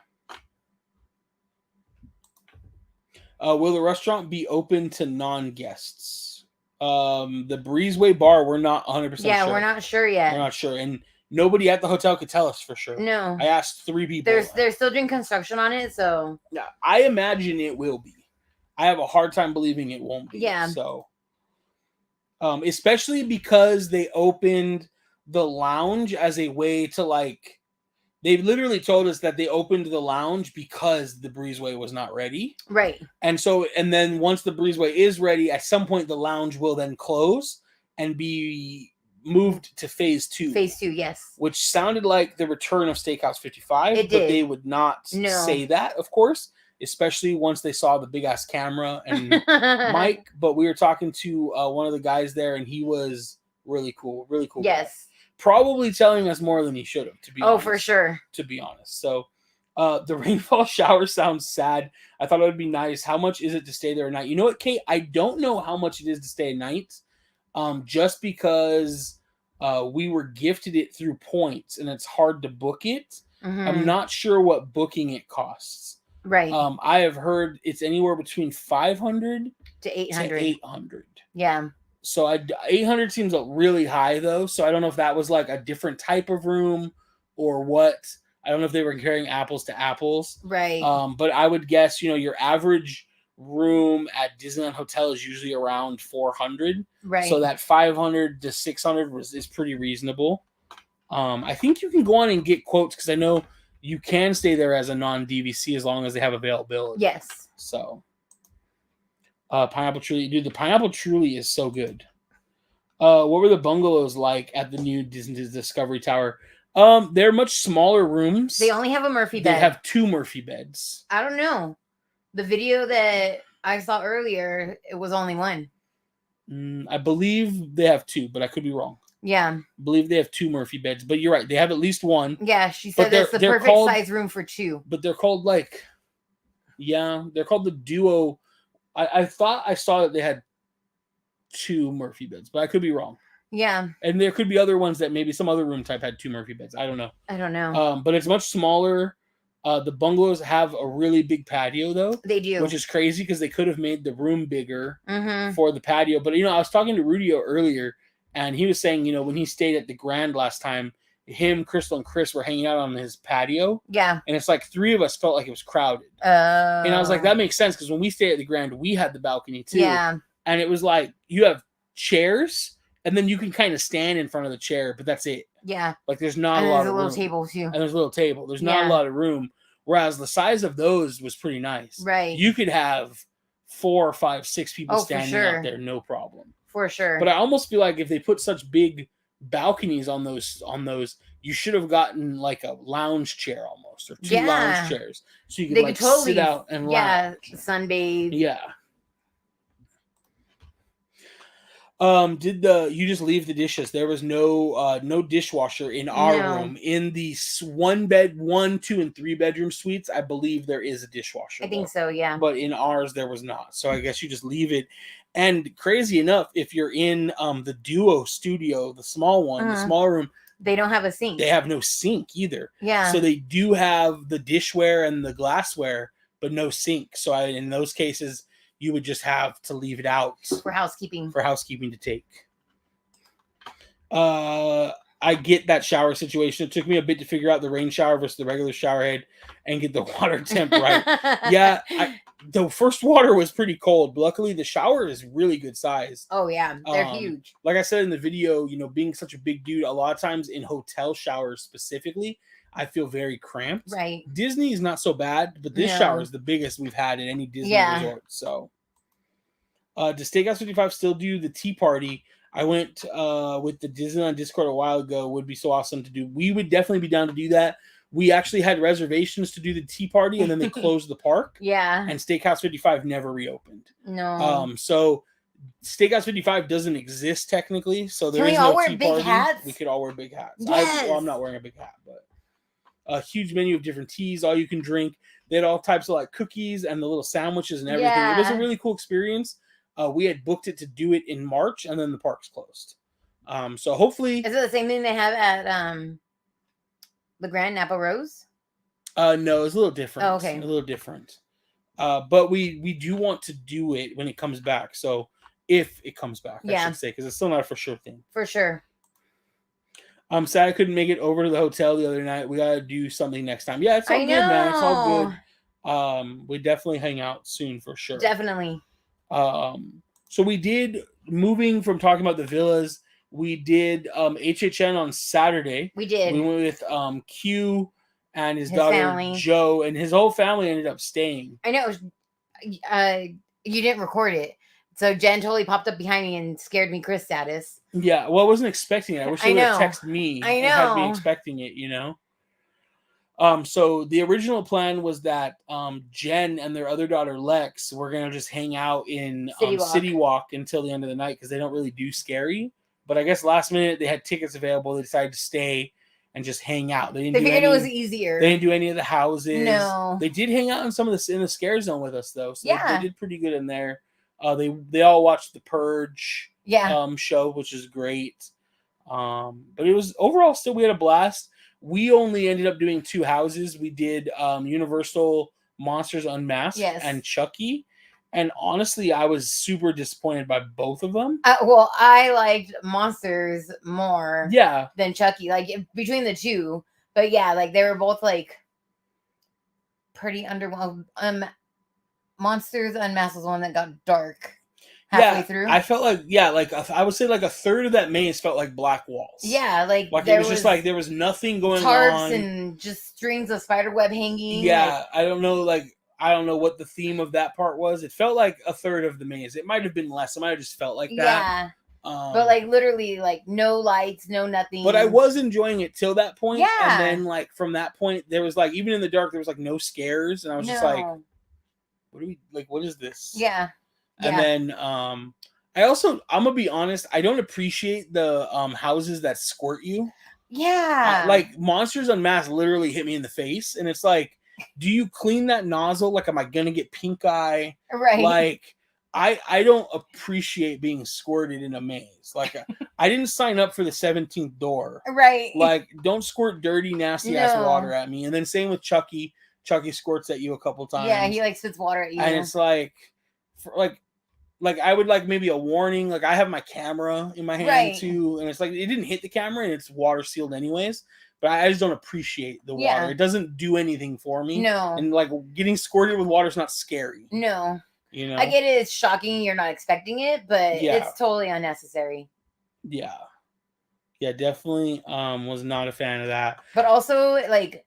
Will the restaurant be open to non-guests? The Breezeway Bar, we're not 100% sure. Yeah, we're not sure yet. We're not sure. And nobody at the hotel could tell us for sure. No. I asked 3 people. They're still doing construction on it, so. Yeah, I imagine it will be. I have a hard time believing it won't be. Yeah. So. Especially because they opened the lounge as a way to they literally told us that they opened the lounge because the breezeway was not ready. Right. And then once the breezeway is ready, at some point the lounge will then close and be moved to phase 2. Phase 2, yes. Which sounded like the return of Steakhouse 55. It but did. They would not say that, of course, especially once they saw the big ass camera and mic. But we were talking to one of the guys there, and he was really cool. Yes. Guy. Probably telling us more than he should have, to be honest. For sure. To be honest. So the rainfall shower sounds sad. I thought it would be nice. How much is it to stay there at night? You know what, Kate? I don't know how much it is to stay at night. Just because we were gifted it through points and it's hard to book it. Mm-hmm. I'm not sure what booking it costs. Right. I have heard it's anywhere between 500 to 800. 800. Yeah. So 800 seems really high though. So I don't know if that was like a different type of room or what. I don't know if they were comparing apples to apples. Right. But I would guess, your average room at Disneyland Hotel is usually around 400. Right. So that 500 to 600 is pretty reasonable. I think you can go on and get quotes because I know you can stay there as a non-DVC as long as they have availability. Yes. So, Pineapple Truly. Dude, the Pineapple Truly is so good. What were the bungalows like at the new Disney Discovery Tower? They're much smaller rooms. They only have a Murphy bed. They have 2 Murphy beds. I don't know. The video that I saw earlier, it was only 1. I believe they have 2, but I could be wrong. Yeah. I believe they have 2 Murphy beds, but you're right. They have at least 1. Yeah, she said that's the perfect size room for 2. But they're called they're called the Duo. I thought I saw that they had 2 Murphy beds, but I could be wrong. Yeah. And there could be other ones that maybe some other room type had 2 Murphy beds. I don't know. But it's much smaller. The bungalows have a really big patio, though. They do. Which is crazy because they could have made the room bigger for the patio. But, I was talking to Rudio earlier, and he was saying, when he stayed at the Grand last time, him, Crystal, and Chris were hanging out on his patio. Yeah. And it's like 3 of us felt like it was crowded. And I was like, that makes sense because when we stayed at the Grand, we had the balcony, too. Yeah. And it was like, you have chairs, and then you can kind of stand in front of the chair, but that's it. Yeah. Like, there's not a lot of room. There's a little table, too. And there's a little table. There's not a lot of room. Whereas the size of those was pretty nice. Right. You could have 4 or 5, 6 people standing out there, no problem. For sure. But I almost feel like if they put such big balconies on those, you should have gotten like a lounge chair almost, or 2 lounge chairs, so you could totally sit out and lounge. Sunbathe. Yeah. Did you just leave the dishes? There was no dishwasher in our room. In the 1, 2, and 3 bedroom suites, I believe there is a dishwasher. I think so, yeah. But in ours, there was not. So I guess you just leave it. And crazy enough, if you're in the Duo studio, the small one, the small room, they don't have a sink. They have no sink either. Yeah. So they do have the dishware and the glassware, but no sink. So in those cases, you would just have to leave it out for housekeeping. To take. I get that shower situation. It took me a bit to figure out the rain shower versus the regular shower head and get the water temp right. Yeah, the first water was pretty cold. But luckily, the shower is really good size. Oh yeah, they're huge. Like I said in the video, being such a big dude, a lot of times in hotel showers specifically, I feel very cramped. Right. Disney is not so bad, but this shower is the biggest we've had in any Disney resort. So, does Steakhouse 55 still do the tea party? I went with the Disneyland Discord a while ago. Would be so awesome to do. We would definitely be down to do that. We actually had reservations to do the tea party, and then they closed the park. Yeah. And Steakhouse 55 never reopened. No. So Steakhouse 55 doesn't exist technically. So there is no tea party. Can we all wear big hats? We could all wear big hats. Yes. I'm not wearing a big hat, but a huge menu of different teas, all you can drink. They had all types of like cookies and the little sandwiches and everything. Yeah. It was a really cool experience. We had booked it to do it in March, and then the park's closed. So hopefully, is it the same thing they have at the Grand Napa Rose? No, it's a little different. Oh, okay, a little different. But we do want to do it when it comes back. So if it comes back, I should say, because it's still not a for sure thing. For sure. I'm sad I couldn't make it over to the hotel the other night. We gotta do something next time. Yeah, it's all good, man. It's all good. We definitely hang out soon for sure. Definitely. So we did, moving from talking about the villas, we did HHN on Saturday. We did. We went with Q and his daughter family. Joe, and his whole family ended up staying. I know. It was, you didn't record it. So Jen totally popped up behind me and scared me Chris status. Yeah, well, I wasn't expecting it. I wish they would have texted me and had me expecting it, you know? So the original plan was that Jen and their other daughter Lex were gonna just hang out in City Walk until the end of the night because they don't really do scary. But I guess last minute they had tickets available. They decided to stay and just hang out. They figured it was easier. They didn't do any of the houses. No, they did hang out in some of the in the scare zone with us though. So they did pretty good in there. They all watched the Purge show, which is great. But it was overall still we had a blast. We only ended up doing 2 houses. We did Universal Monsters Unmasked and Chucky. And honestly, I was super disappointed by both of them. Well, I liked Monsters more than Chucky. Like, between the two. But yeah, like, they were both, like, pretty underwhelming. Monsters Unmasked was the one that got dark halfway through. I felt like, I would say like a third of that maze felt like black walls. Yeah, like it was just like there was nothing going on. Tarps and just strings of spider web hanging. Yeah, I don't know what the theme of that part was. It felt like a third of the maze. It might have been less. It might have just felt like that. Yeah. But like literally like no lights, no nothing. But I was enjoying it till that point. Yeah. And then like from that point, there was like, even in the dark, there was like no scares. And I was just like, what is this? Yeah. And then I'm gonna be honest, I don't appreciate the houses that squirt you. Yeah. Like Monsters Unmasked literally hit me in the face, and it's like, do you clean that nozzle? Like, am I gonna get pink eye? Right. Like, I don't appreciate being squirted in a maze. Like, I didn't sign up for the 17th door. Right. Like, don't squirt dirty, nasty ass water at me. And then same with Chucky. Chucky squirts at you a couple times. Yeah, he like spits water at you. And it's like, like I would like maybe a warning. Like, I have my camera in my hand too, and it's like it didn't hit the camera and it's water sealed anyways. But I just don't appreciate the water. It doesn't do anything for me. No. And like getting squirted with water is not scary. No. You know, I get it. It's shocking. You're not expecting it, but it's totally unnecessary. Yeah. Yeah, definitely was not a fan of that. But also, like,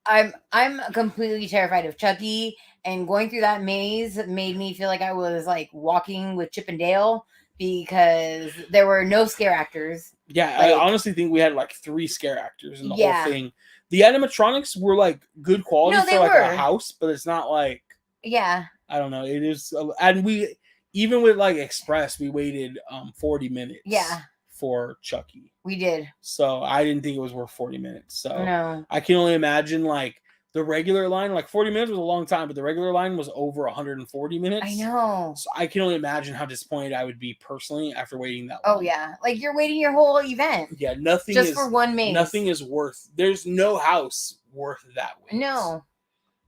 I'm completely terrified of Chucky, and going through that maze made me feel like I was like walking with Chip and Dale because there were no scare actors. Yeah, like, I honestly think we had like 3 scare actors in the whole thing. The animatronics were like good quality for like a house, but it's not like I don't know. It is, and we even with like Express, we waited 40 minutes. Yeah. For Chucky. We did. So I didn't think it was worth 40 minutes. So no. I can only imagine like the regular line, like 40 minutes was a long time, but the regular line was over 140 minutes. I know. So I can only imagine how disappointed I would be personally after waiting that long. Oh yeah. Like you're waiting your whole event. Yeah, nothing just for one maze. Nothing is worth, there's no house worth that wait. No.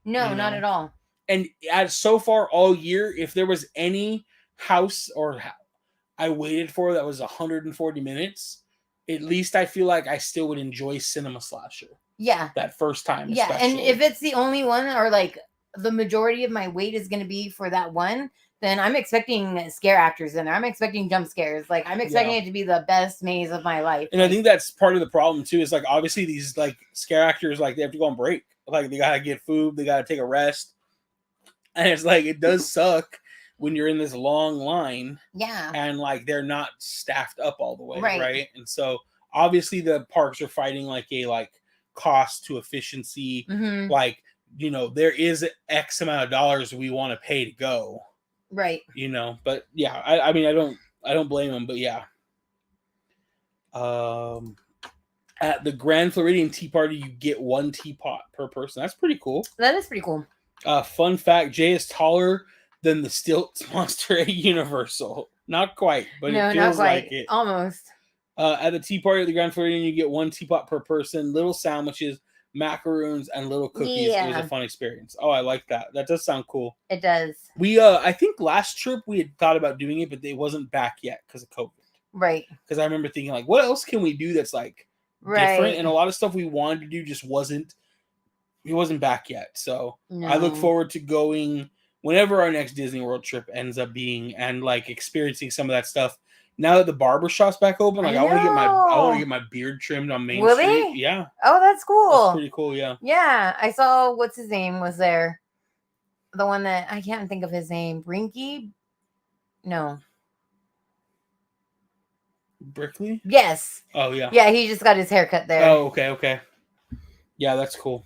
No, not at all. And as so far all year, if there was any house or I waited for that was 140 minutes, at least I feel like I still would enjoy Cinema Slasher. Yeah. That first time. Yeah. Especially. And if it's the only one, or like the majority of my wait is going to be for that one, then I'm expecting scare actors in there. I'm expecting jump scares. Like I'm expecting it to be the best maze of my life. And I think that's part of the problem too, is like obviously these like scare actors, like they have to go on break. Like they got to get food. They got to take a rest. And it's like, it does suck when you're in this long line, and like they're not staffed up all the way, right? And so obviously the parks are fighting like a cost to efficiency, like, you know, there is X amount of dollars we want to pay to go, right? You know, but yeah, I mean, I don't blame them, but yeah. At the Grand Floridian Tea Party, you get 1 teapot per person. That's pretty cool. That is pretty cool. Fun fact: Jay is taller than the Stilts monster at Universal. Not quite, but it feels like it. Almost. At the tea party at the Grand Floridian, you get 1 teapot per person, little sandwiches, macaroons, and little cookies. It was a fun experience. Oh, I like that. That does sound cool. It does. We, I think last trip we had thought about doing it, but it wasn't back yet because of COVID. Right. Because I remember thinking, like, what else can we do that's like different? And a lot of stuff we wanted to do just wasn't. It wasn't back yet. So I look forward to going whenever our next Disney World trip ends up being, and like experiencing some of that stuff Now that the barber shop's back open, like I want to know. get my beard trimmed on Main Will Street. they? Yeah. Oh, that's cool. That's pretty cool. Yeah. Yeah, I saw what's his name was there. The one that I can't think of his name. Brinky? No. Brickley? Yes. Oh yeah. Yeah, he just got his haircut there. Oh, okay, okay. Yeah, that's cool.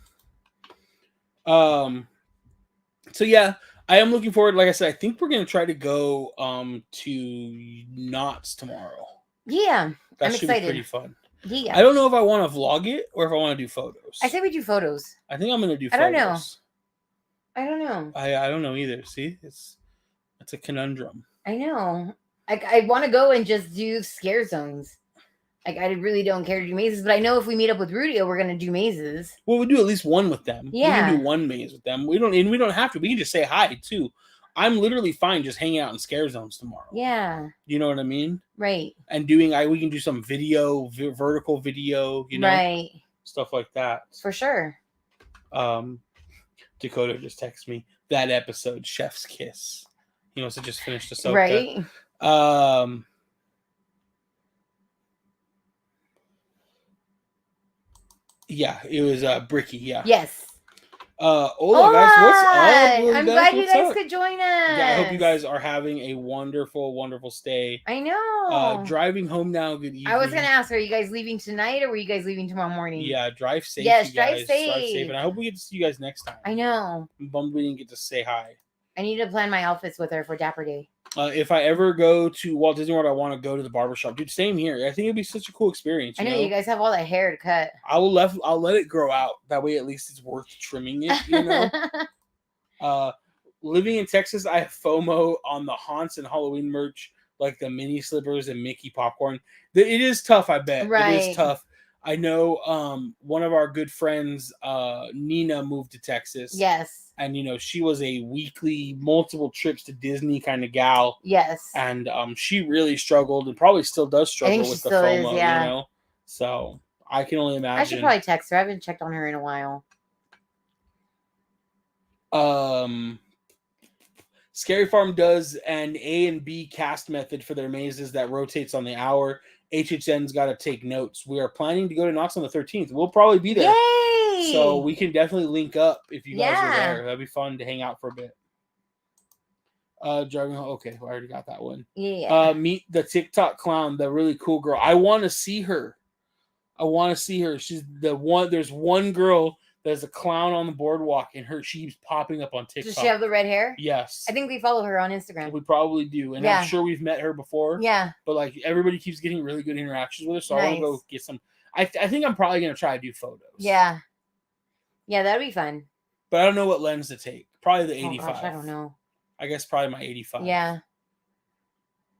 So yeah, I am looking forward. Like I said, I think we're gonna try to go to Knott's tomorrow. Yeah. That I'm should excited. be pretty fun. Yeah. I don't know if I want to vlog it or if I want to do photos. I say we do photos. I think I'm gonna do photos. I don't know. I don't know either. See, it's a conundrum. I know. I want to go and just do scare zones. Like, I really don't care to do mazes, but I know if we meet up with Rudio, we're gonna do mazes. Well, we do at least one with them. Yeah. We can do one maze with them. We don't have to. We can just say hi too. I'm literally fine just hanging out in scare zones tomorrow. Yeah. You know what I mean? Right. And we can do some video, vertical video, you know, right. Stuff like that. For sure. Dakota just texted me that episode, Chef's Kiss. He must have just finished Ahsoka. Right. Yeah, it was Bricky. Yeah. Yes. Hola guys, what's up? I'm glad you guys could join us. Yeah, I hope you guys are having a wonderful, wonderful stay. I know. Driving home now. Good evening. I was gonna ask, are you guys leaving tonight or were you guys leaving tomorrow morning? Yeah, drive safe. Yes, drive safe. And I hope we get to see you guys next time. I know. I'm bummed we didn't get to say hi. I need to plan my outfits with her for Dapper Day. If I ever go to Walt Disney World, I want to go to the barbershop. Dude, same here. I think it'd be such a cool experience. I know you guys have all that hair to cut. I'll let it grow out. That way, at least it's worth trimming it. You know. Living in Texas, I have FOMO on the haunts and Halloween merch, like the mini slippers and Mickey popcorn. It is tough. I bet. Right. It is tough. I know one of our good friends, Nina, moved to Texas. Yes. And, you know, she was a weekly, multiple trips to Disney kind of gal. Yes. And she really struggled and probably still does struggle with the FOMO, you know? So I can only imagine. I should probably text her. I haven't checked on her in a while. Scary Farm does an A and B cast method for their mazes that rotates on the hour. HHN's got to take notes. We are planning to go to Knott's on the 13th. We'll probably be there. Yay! So we can definitely link up if you guys are there. That'd be fun to hang out for a bit. Driving home. Okay, I already got that one. Yeah. Meet the TikTok clown, the really cool girl. I want to see her. She's the one. There's one girl that's a clown on the boardwalk, and she's popping up on TikTok. Does she have the red hair? Yes. I think we follow her on Instagram. We probably do, and I'm sure we've met her before. Yeah. But like everybody keeps getting really good interactions with her, so I want to go get some. I think I'm probably gonna try to do photos. Yeah. Yeah, that'd be fun. But I don't know what lens to take. Probably the 85. Gosh, I don't know. I guess probably my 85. Yeah.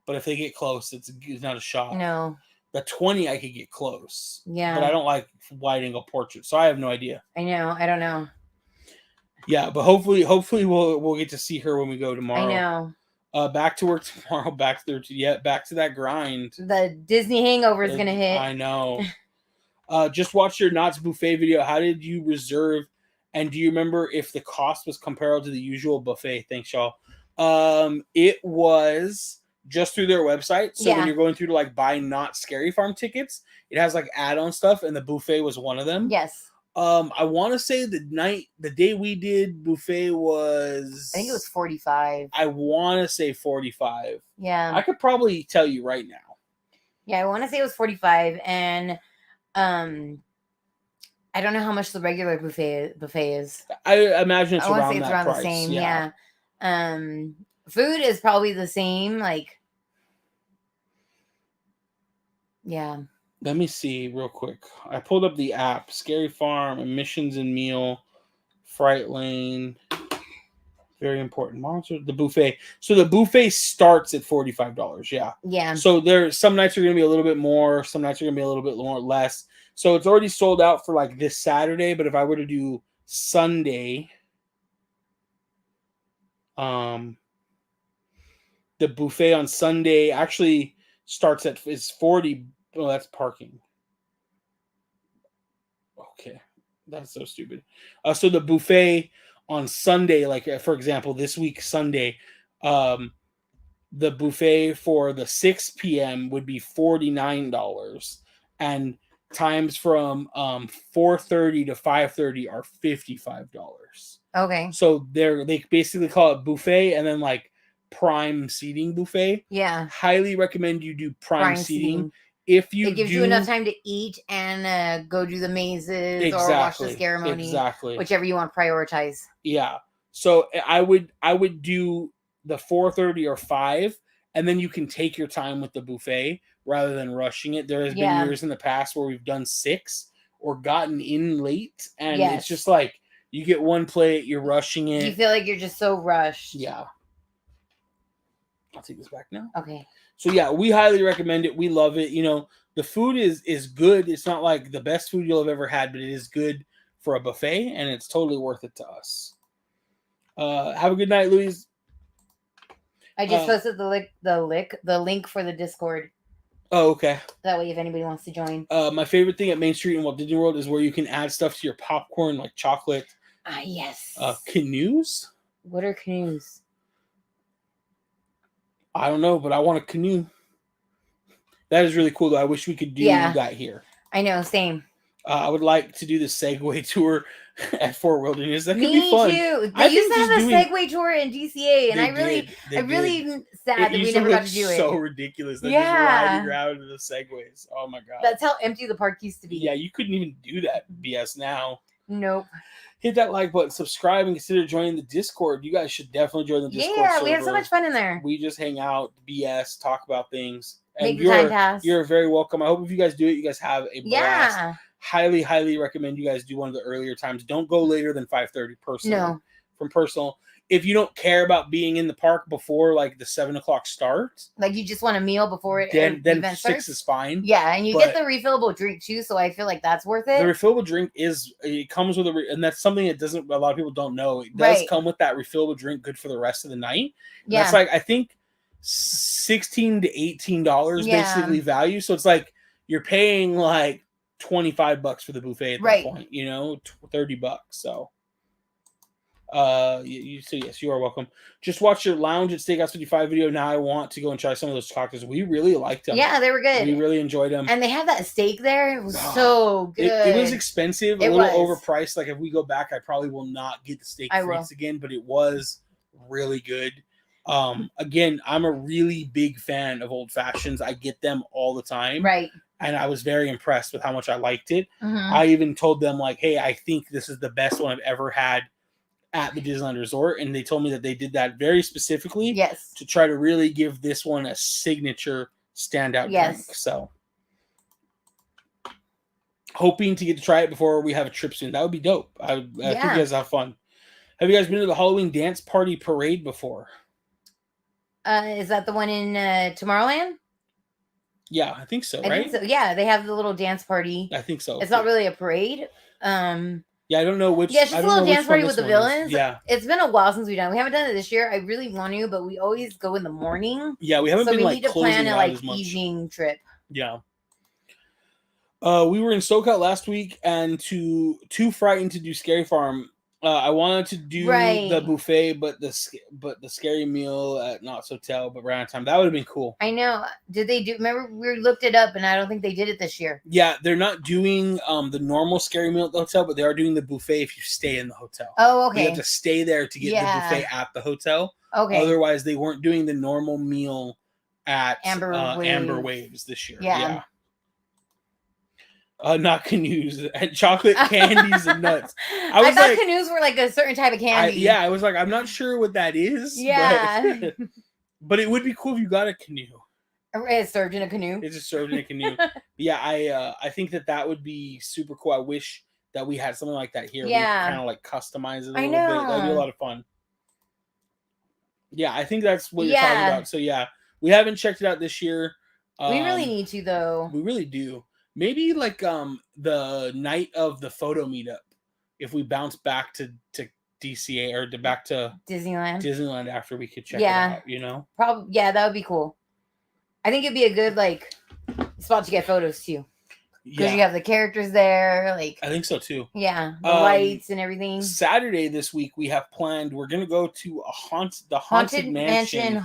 But if they get close, it's not a shot. No. The 20 I could get close. Yeah. But I don't like wide angle portraits, so I have no idea. I know. I don't know. Yeah, but hopefully we'll get to see her when we go tomorrow. I know. Back to work tomorrow. Back to that grind. The Disney hangover is gonna hit. I know. Just watch your Knott's buffet video. How did you reserve? And do you remember if the cost was comparable to the usual buffet? Thanks, y'all. It was just through their website. So when you're going through to like buy Knott Scary Farm tickets, it has like add-on stuff, and the buffet was one of them. Yes. I want to say the day we did buffet was, I think it was 45. I want to say 45. Yeah. I could probably tell you right now. Yeah, I want to say it was 45, and I don't know how much the regular buffet is. I imagine it's around say it's that around price. The same. Yeah. Food is probably the same. Like, yeah. Let me see real quick. I pulled up the app. Scary Farm, admissions and meal, Fright Lane. Very important. Monster. The buffet. So the buffet starts at $45. Yeah. Yeah. So some nights are going to be a little bit more. Some nights are going to be a little bit more less. So it's already sold out for like this Saturday. But if I were to do Sunday, the buffet on Sunday actually starts is 40. Oh, that's parking. Okay, that's so stupid. So the buffet on Sunday, like for example, this week Sunday, the buffet for the 6 p.m. would be $49, and times from 4:30 to 5:30 are $55. Okay. So they basically call it buffet and then like prime seating buffet. Yeah. Highly recommend you do prime seating. It gives you enough time to eat and go do the mazes or watch the ceremony. Exactly. Whichever you want to prioritize. Yeah. So I would do the 4:30 or 5, and then you can take your time with the buffet rather than rushing it. There has been years in the past where we've done 6 or gotten in late, and it's just like you get one plate, you're rushing it. You feel like you're just so rushed. Yeah. I'll take this back now. Okay. So yeah, we highly recommend it. We love it. You know, the food is good. It's not like the best food you'll have ever had, but it is good for a buffet, and it's totally worth it to us. Have a good night, Louise. I just posted the link for the Discord. Oh, okay. That way, if anybody wants to join. My favorite thing at Main Street in Walt Disney World is where you can add stuff to your popcorn, like chocolate. Yes. Canoes? What are canoes? I don't know, but I want a canoe. That is really cool, though. I wish we could do that here. I know, same. I would like to do the Segway tour at Fort Wilderness. That could be fun. Me too. They used to have a Segway tour in DCA, and I really sad that we never got to do it. So ridiculous. They're just riding around in the Segways. Oh my god. That's how empty the park used to be. Yeah, you couldn't even do that BS now. Nope. Hit that like button, subscribe, and consider joining the Discord. You guys should definitely join the Discord. Yeah, we have so much fun in there. We just hang out, BS, talk about things. And make the time pass. You're very welcome. I hope if you guys do it, you guys have a blast. Yeah. Highly, highly recommend you guys do one of the earlier times. Don't go later than 5:30 personally. No. From personal. If you don't care about being in the park before like the 7 o'clock start, like you just want a meal before it, then 6 is fine. Yeah, and you get the refillable drink too, so I feel like that's worth it. The refillable drink comes with and that's something that a lot of people don't know. It does come with that refillable drink, good for the rest of the night. Yeah, that's like I think $16 to $18 basically value. So it's like you're paying like $25 for the buffet at that point. You know, $30. So. Yes, you are welcome. Just watch your Lounge at Steakhouse 55 video. Now I want to go and try some of those cocktails. We really liked them. Yeah, they were good. We really enjoyed them. And they had that steak there. It was so good. It was expensive, a little overpriced. Like if we go back, I probably will not get the steak frites again, but it was really good. Again, I'm a really big fan of old fashions. I get them all the time. Right. And I was very impressed with how much I liked it. Mm-hmm. I even told them like, hey, I think this is the best one I've ever had at the Disneyland Resort, and they told me that they did that very specifically to try to really give this one a signature standout drink. So hoping to get to try it before we have a trip soon. That would be dope. I think you guys have fun. Have you guys been to the Halloween dance party parade before? Is that the one in Tomorrowland? Yeah, I think so, right? I think so. Yeah, they have the little dance party. I think so. It's not really a parade. Yeah, I don't know which. Yeah, it's just a little dance party with the villains. Yeah. It's been a while since we've done it. We haven't done it this year. I really want to, but we always go in the morning. Yeah, we haven't been like closing out as much. So we need to plan a evening trip. Yeah. We were in SoCal last week and too frightened to do Scary Farm. I wanted to do the buffet, but the scary meal at Knott's Hotel, but ran out of time. That would have been cool. I know. Did they do? Remember, we looked it up, and I don't think they did it this year. Yeah, they're not doing the normal scary meal at the hotel, but they are doing the buffet if you stay in the hotel. Oh, okay. You have to stay there to get the buffet at the hotel. Okay. Otherwise, they weren't doing the normal meal at Amber Waves this year. Yeah. Not canoes and chocolate candies and nuts. I thought canoes were like a certain type of candy. I was like, I'm not sure what that is. Yeah. But it would be cool if you got a canoe. It's served in a canoe. It's just served in a canoe. Yeah, I think that would be super cool. I wish that we had something like that here. Yeah. We kind of like customize it a little bit. That'd be a lot of fun. Yeah, I think that's what you're talking about. So yeah, we haven't checked it out this year. We really need to though. We really do. Maybe like the night of the photo meetup, if we bounce back to DCA or back to Disneyland after we could check it out, you know? Probably, yeah, that would be cool. I think it'd be a good like spot to get photos too, because you have the characters there. Like I think so too. Yeah, the lights and everything. Saturday this week we have planned. We're gonna go to the haunted mansion.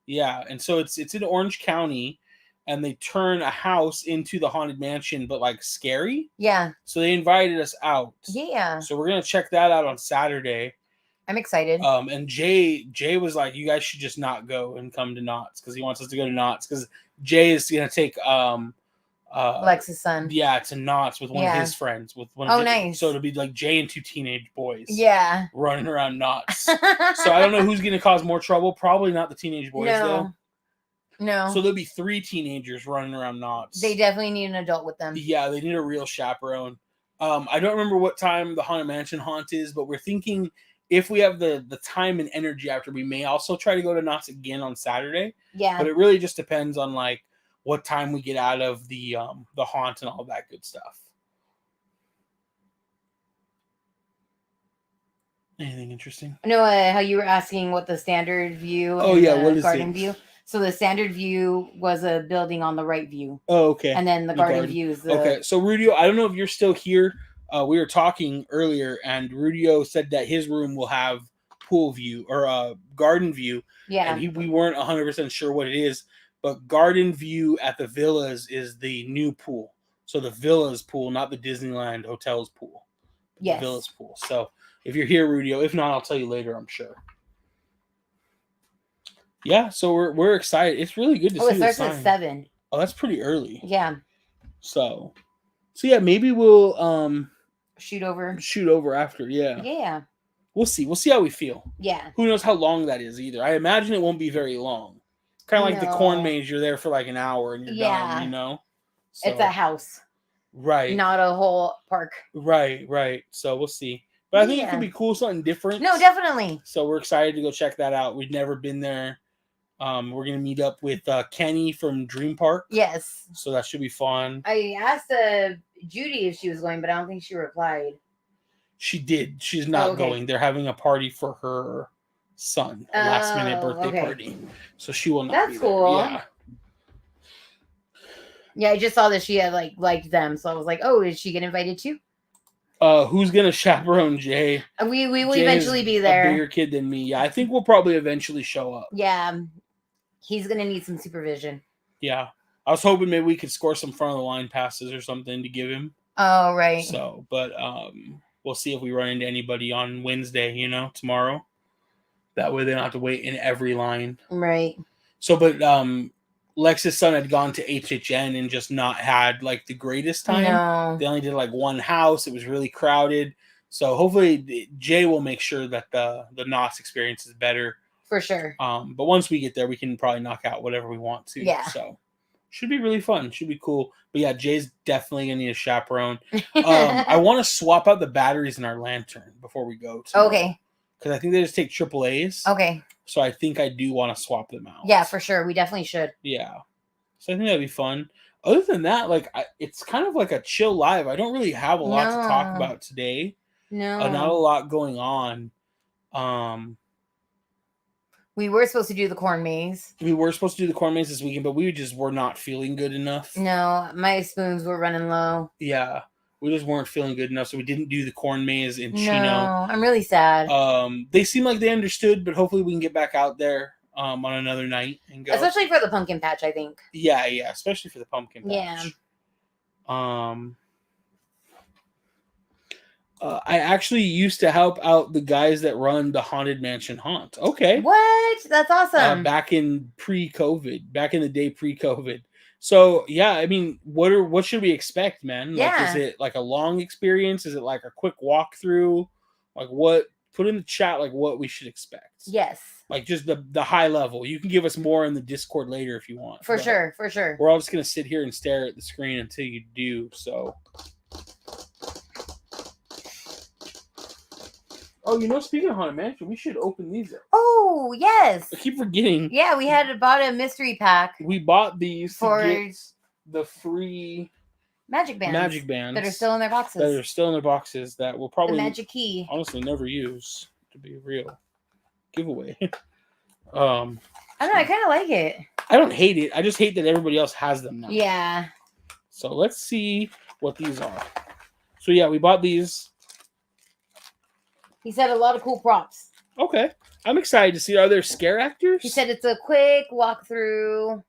Yeah, and so it's in Orange County, and they turn a house into the Haunted Mansion, but like scary. Yeah. So they invited us out. Yeah. So we're gonna check that out on Saturday. I'm excited. And Jay was like, you guys should just not go and come to Knott's because he wants us to go to Knott's because Jay is gonna take Lex's son. Yeah, to Knott's with one of his friends. With one. Oh, of his, nice. So it'll be like Jay and two teenage boys. Yeah. Running around Knott's. So I don't know who's gonna cause more trouble. Probably not the teenage boys though. No. So there'll be 3 teenagers running around Knott's. They definitely need an adult with them. Yeah, they need a real chaperone. I don't remember what time the Haunted Mansion haunt is, but we're thinking if we have the time and energy after, we may also try to go to Knott's again on Saturday. Yeah. But it really just depends on like what time we get out of the haunt and all that good stuff. Anything interesting? I know how you were asking what the standard view what is garden it? view. So the standard view was a building on the right view. Oh, okay. And then the garden view is the... Okay, so Rudio, I don't know if you're still here. We were talking earlier, and Rudio said that his room will have pool view or garden view. Yeah. And we weren't 100% sure what it is, but garden view at the villas is the new pool. So the villas pool, not the Disneyland Hotel's pool. Yes. The villas pool. So if you're here, Rudio, if not, I'll tell you later, I'm sure. Yeah, so we're excited. It's really good to see. Oh, it starts at 7. Oh, that's pretty early. Yeah. So yeah, maybe we'll shoot over after. Yeah. Yeah. We'll see. We'll see how we feel. Yeah. Who knows how long that is either? I imagine it won't be very long. Kind of like the corn maze, you're there for like an hour and you're done. You know. So, it's a house. Right. Not a whole park. Right. So we'll see. But I think it could be cool, something different. No, definitely. So we're excited to go check that out. We've never been there. We're gonna meet up with Kenny from Dream Park. Yes. So that should be fun. I asked Judy if she was going, but I don't think she replied. She did. She's not going. They're having a party for her son, a last minute birthday party. So she will not. That's cool. Yeah. Yeah, I just saw that she had liked them, so I was like, oh, is she get invited too? Who's gonna chaperone Jay? We will eventually be there. A bigger kid than me. Yeah, I think we'll probably eventually show up. Yeah, he's gonna need some supervision. Yeah, I was hoping maybe we could score some front of the line passes or something to give him. Oh, right. So, but we'll see if we run into anybody on Wednesday. Tomorrow. That way they don't have to wait in every line. Right. So, but Lex's son had gone to HHN and just not had the greatest time. No. They only did one house. It was really crowded. So hopefully Jay will make sure that the Knott's experience is better. For sure. But once we get there, we can probably knock out whatever we want to. Yeah. So should be really fun. Should be cool. But yeah, Jay's definitely gonna need a chaperone. I want to swap out the batteries in our lantern before we go. Okay. Because I think they just take AAAs. Okay. So I think I do want to swap them out. Yeah, for sure. We definitely should. Yeah. So I think that'd be fun. Other than that, it's kind of like a chill live. I don't really have a lot to talk about today. No. Not a lot going on. We were supposed to do the corn maze. We were supposed to do the corn maze this weekend, but we just were not feeling good enough. No, my spoons were running low. Yeah. We just weren't feeling good enough, so we didn't do the corn maze in Chino. No, I'm really sad. They seem like they understood, but hopefully we can get back out there on another night and go. Especially for the pumpkin patch, I think. Yeah, especially for the pumpkin patch. Yeah. I actually used to help out the guys that run the Haunted Mansion Haunt. Okay. What? That's awesome. Back in pre-COVID, back in the day pre-COVID. So yeah, I mean, what should we expect, man? Yeah. Is it a long experience? Is it a quick walkthrough? What? Put in the chat what we should expect. Yes. Just the high level. You can give us more in the Discord later if you want. For sure. We're all just gonna sit here and stare at the screen until you do. So. Oh, speaking of Haunted Mansion, we should open these up. Oh, yes. I keep forgetting. Yeah, we had bought a mystery pack. We bought these for to get the free magic bands that are still in their boxes. That we'll probably the magic key. Honestly never use, to be real. Giveaway. I don't know. I kind of like it. I don't hate it. I just hate that everybody else has them now. Yeah. So let's see what these are. So yeah, we bought these. He said a lot of cool props. Okay. I'm excited to see. Are there scare actors? He said it's a quick walkthrough,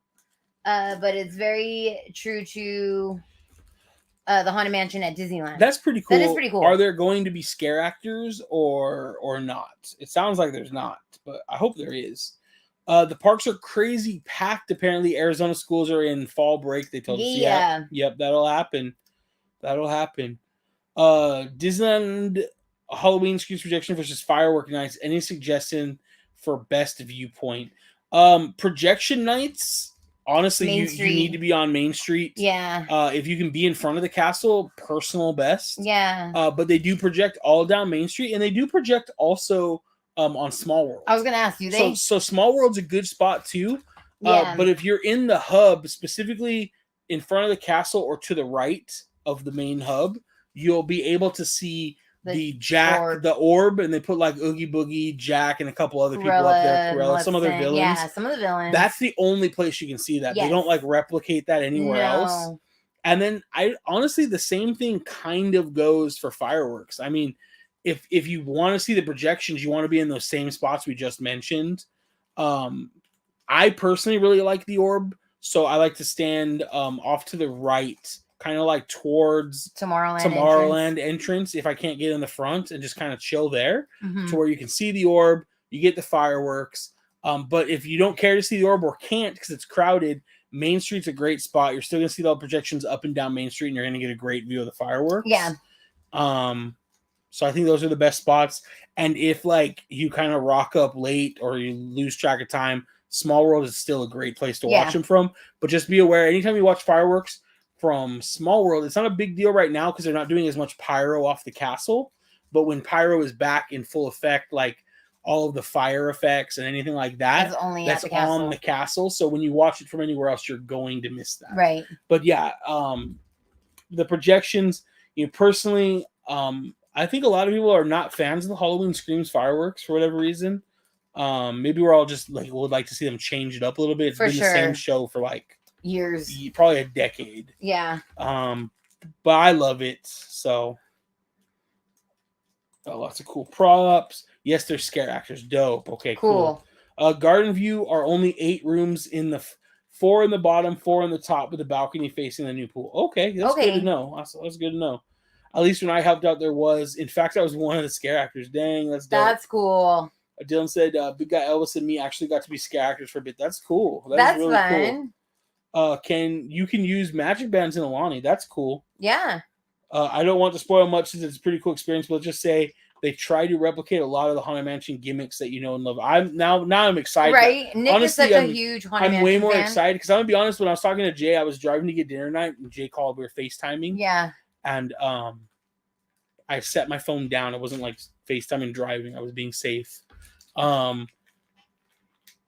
but it's very true to the Haunted Mansion at Disneyland. That's pretty cool. That is pretty cool. Are there going to be scare actors or not? It sounds like there's not, but I hope there is. The parks are crazy packed. Apparently, Arizona schools are in fall break. They told us. Yeah. Yep, that'll happen. Disneyland Halloween screens projection versus firework nights. Any suggestion for best viewpoint? Projection nights. Honestly, you need to be on Main Street. Yeah. If you can be in front of the castle, personal best. Yeah. But they do project all down Main Street, and they do project also on Small World. I was gonna ask you. So Small World's a good spot too. But if you're in the hub, specifically in front of the castle or to the right of the main hub, you'll be able to see the Jack, the orb, and they put like Oogie Boogie, Jack, and a couple other people up there. Corella, some other villains. Yeah, some of the villains. That's the only place you can see that. Yes. They don't like replicate that anywhere else. And then honestly, the same thing kind of goes for fireworks. I mean, if you want to see the projections, you want to be in those same spots we just mentioned. I personally really like the orb, so I like to stand off to the right, kind of like towards Tomorrowland entrance if I can't get in the front, and just kind of chill there to where you can see the orb, you get the fireworks. But if you don't care to see the orb or can't because it's crowded, Main Street's a great spot. You're still going to see all the projections up and down Main Street, and you're going to get a great view of the fireworks. Yeah. So I think those are the best spots. And if like you kind of rock up late or you lose track of time, Small World is still a great place to watch them from. But just be aware, anytime you watch fireworks from Small World, it's not a big deal right now because they're not doing as much pyro off the castle. But when pyro is back in full effect, like all of the fire effects and anything like that, that's on the castle. So when you watch it from anywhere else, you're going to miss that. Right. But yeah, the projections, personally, I think a lot of people are not fans of the Halloween Screams fireworks for whatever reason. Maybe we're all just like would like to see them change it up a little bit. It's been the same show for like years, probably a decade. Yeah. But I love it. So lots of cool props. Yes, there's scare actors. Dope. Okay, cool. Garden View are only 8 rooms in the 4 in the bottom, 4 in the top with a balcony facing the new pool. Okay, that's good to know. That's good to know. At least when I helped out, there was. In fact, I was one of the scare actors. Dang, that's dope. That's cool. Dylan said, Big Guy Elvis and me actually got to be scare actors for a bit. That's cool. That's really fun. Cool. You can use magic bands in Alani. That's cool. Yeah. I don't want to spoil much since it's a pretty cool experience, but let's just say they try to replicate a lot of the Haunted Mansion gimmicks that you know and love. Now I'm excited. Right. Nick honestly, is such a huge Haunted Mansion I'm way more fan. excited because I'm gonna be honest. When I was talking to Jay, I was driving to get dinner tonight, and Jay called. We were FaceTiming. Yeah. And I set my phone down. I wasn't like FaceTiming driving. I was being safe.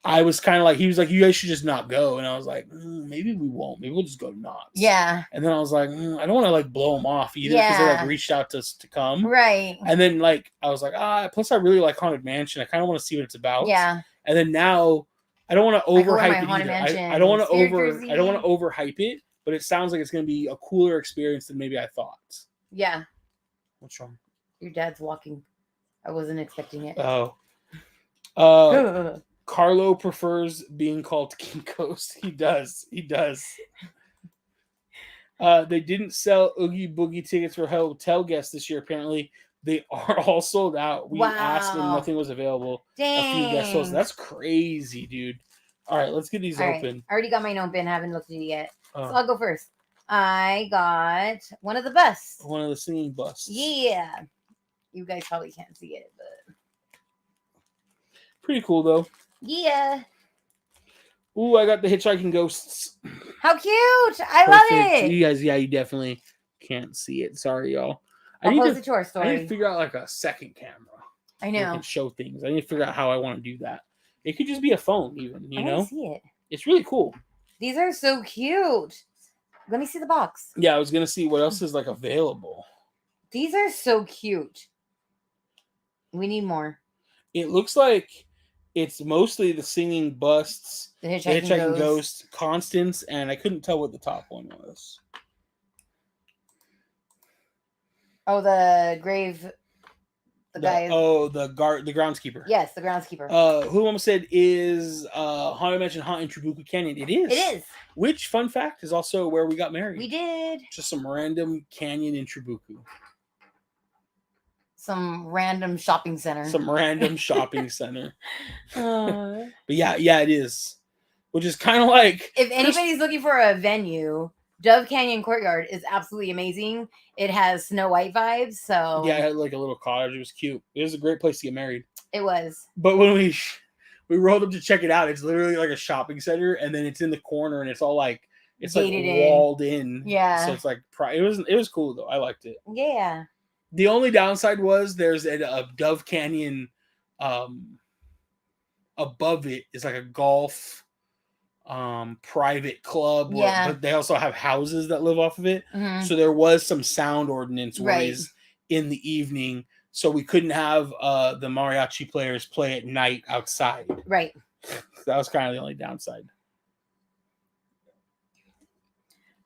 I was kind of like, he was like, you guys should just not go. And I was like, maybe we won't. Maybe we'll just go Knott. Yeah. And then I was like, I don't want to like blow them off either because they like reached out to come. Right. And then like, I was like, plus I really like Haunted Mansion. I kind of want to see what it's about. Yeah. And then now I don't want to overhype it either. I don't want to overhype it, but it sounds like it's going to be a cooler experience than maybe I thought. Yeah. What's wrong? Your dad's walking. I wasn't expecting it. Oh. Carlo prefers being called Kinko's. He does. They didn't sell Oogie Boogie tickets for hotel guests this year. Apparently, they are all sold out. We asked and nothing was available. Dang. A few guest hosts. That's crazy, dude. All right, let's get these open. Right. I already got mine open. Haven't looked at it yet. So I'll go first. I got one of the busts. One of the singing busts. Yeah. You guys probably can't see it, but pretty cool though. Yeah. Ooh, I got the Hitchhiking Ghosts. How cute! I love it. You guys, you definitely can't see it. Sorry, y'all. I'll post it to our story. I need to figure out like a second camera. I know. I can show things. I need to figure out how I want to do that. It could just be a phone, even. You know, see it. It's really cool. These are so cute. Let me see the box. Yeah, I was gonna see what else is like available. These are so cute. We need more. It looks like it's mostly the singing busts, the Hitchhiking Ghost, Constance, and I couldn't tell what the top one was. Oh, the grave The guy. The groundskeeper. Yes, the groundskeeper. Who almost said is Haunted Mansion Haunt in Tribuca Canyon. It is. It is. Which, fun fact, is also where we got married. We did. Just some random canyon in Tribuca. Some random shopping center. But yeah, it is. Which is kind of like... If anybody's looking for a venue, Dove Canyon Courtyard is absolutely amazing. It has Snow White vibes, so... Yeah, it had like a little cottage. It was cute. It was a great place to get married. It was. But when we rolled up to check it out, it's literally like a shopping center, and then it's in the corner, and it's all like... It's gated like walled in. Yeah. So it's like... It was cool, though. I liked it. Yeah. The only downside was there's a Dove Canyon... above it is like a golf... private club, but they also have houses that live off of it. Mm-hmm. So there was some sound ordinance ways in the evening, so we couldn't have the mariachi players play at night outside. Right. That was kind of the only downside.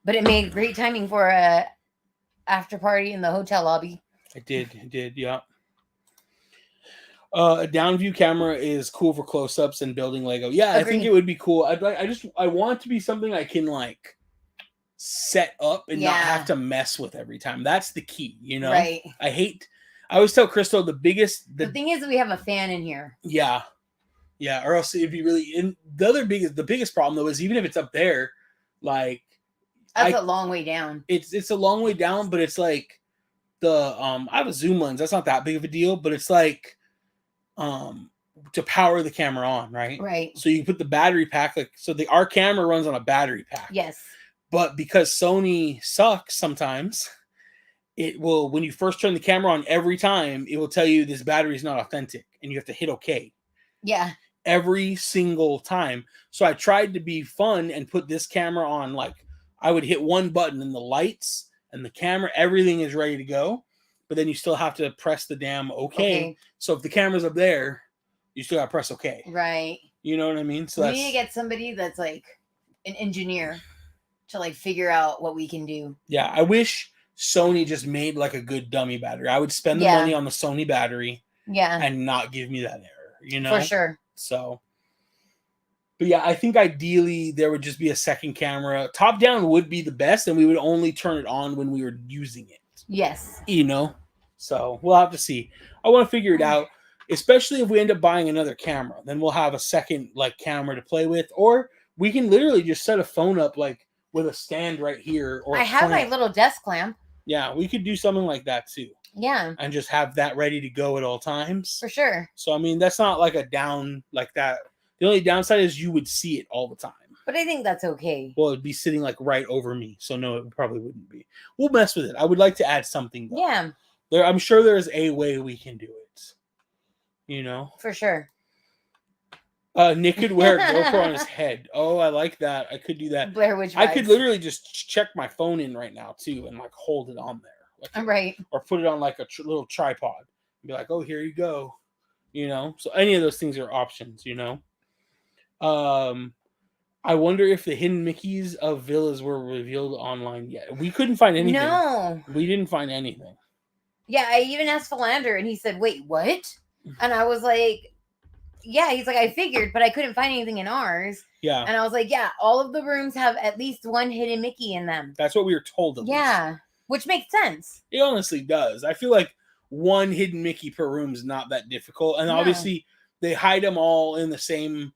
But it made great timing for a after party in the hotel lobby. It did, yeah. A down view camera is cool for close-ups and building Lego. Yeah, agreed. I think it would be cool. I want it to be something I can like set up and not have to mess with every time. That's the key, you know? Right. I always tell Crystal the thing is that we have a fan in here. Yeah. Yeah, or else it'd be really... And the biggest problem, though, is even if it's up there, like... That's a long way down. It's a long way down, but it's like I have a zoom lens. That's not that big of a deal, but it's like... to power the camera on, right? Right. So you put the battery pack, our camera runs on a battery pack. Yes. But because Sony sucks sometimes, it will, when you first turn the camera on every time, it will tell you this battery is not authentic and you have to hit OK. Yeah. Every single time. So I tried to be fun and put this camera on, like I would hit one button and the lights and the camera, everything is ready to go. But then you still have to press the damn okay. So if the camera's up there, you still got to press okay. Right. You know what I mean? So we need to get somebody that's like an engineer to like figure out what we can do. Yeah, I wish Sony just made like a good dummy battery. I would spend the money on the Sony battery. Yeah. And not give me that error, you know? For sure. So, but yeah, I think ideally there would just be a second camera. Top down would be the best, and we would only turn it on when we were using it. Yes. You know? So we'll have to see. I want to figure it out, especially if we end up buying another camera. Then we'll have a second like camera to play with, or we can literally just set a phone up like with a stand right here. Or I have my little desk lamp. Yeah, we could do something like that too. Yeah. And just have that ready to go at all times. For sure. So I mean, that's not like a down like that. The only downside is you would see it all the time. But I think that's okay. Well, it'd be sitting like right over me, so no, it probably wouldn't be. We'll mess with it. I would like to add something, though. Yeah. I'm sure there's a way we can do it. You know? For sure. Nick could wear a GoPro on his head. Oh, I like that. I could do that. Blair Witch vibes. I could literally just check my phone in right now, too, and like hold it on there. Like, right. Or put it on like a little tripod. And be like, oh, here you go. You know? So any of those things are options, you know? I wonder if the hidden Mickeys of villas were revealed online yet. We couldn't find anything. No. We didn't find anything. Yeah, I even asked Philander, and he said, wait, what? And I was like, yeah. He's like, I figured, but I couldn't find anything in ours. Yeah. And I was like, yeah, all of the rooms have at least one hidden Mickey in them. That's what we were told at least. Which makes sense. It honestly does. I feel like one hidden Mickey per room is not that difficult. And obviously, they hide them all in the same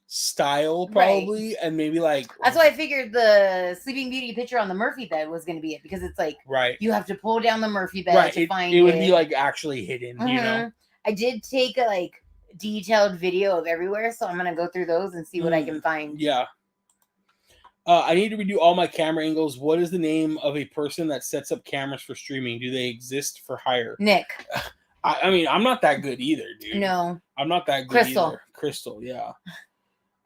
style probably, and maybe like that's why I figured the Sleeping Beauty picture on the Murphy bed was going to be it, because it's like you have to pull down the Murphy bed to find it. It would be like actually hidden, you know. I did take a like detailed video of everywhere, so I'm gonna go through those and see what I can find. Yeah. I need to redo all my camera angles. What is the name of a person that sets up cameras for streaming? Do they exist for hire? Nick. I mean, I'm not that good either, dude. No. I'm not that good either. Crystal, yeah.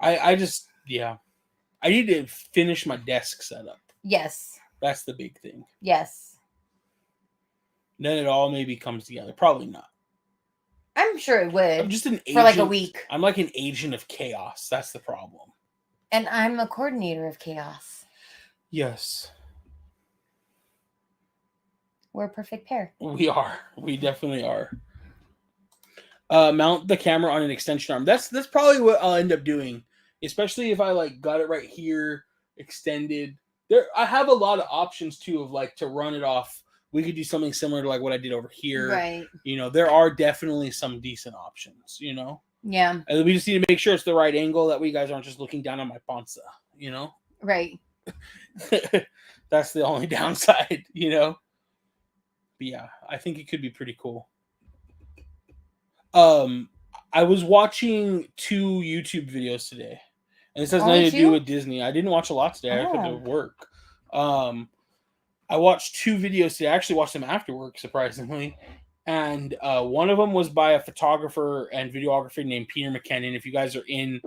I just, I need to finish my desk setup. Yes. That's the big thing. Yes. Then it all maybe comes together. Probably not. I'm sure it would. I'm just an agent. For like a week. I'm like an agent of chaos. That's the problem. And I'm a coordinator of chaos. Yes. We're a perfect pair. We are. We definitely are. Mount the camera on an extension arm. That's probably what I'll end up doing, especially if I like got it right here extended. There, I have a lot of options too of like to run it off. We could do something similar to like what I did over here. Right. You know, there are definitely some decent options. You know. Yeah. And we just need to make sure it's the right angle that we guys aren't just looking down on my panza. You know. Right. That's the only downside. You know. But yeah, I think it could be pretty cool. I was watching 2 YouTube videos today, and this has nothing to do with Disney. I didn't watch a lot today. I had to work. I watched 2 videos today. I actually watched them after work, surprisingly. And one of them was by a photographer and videographer named Peter McKinnon. If you guys are into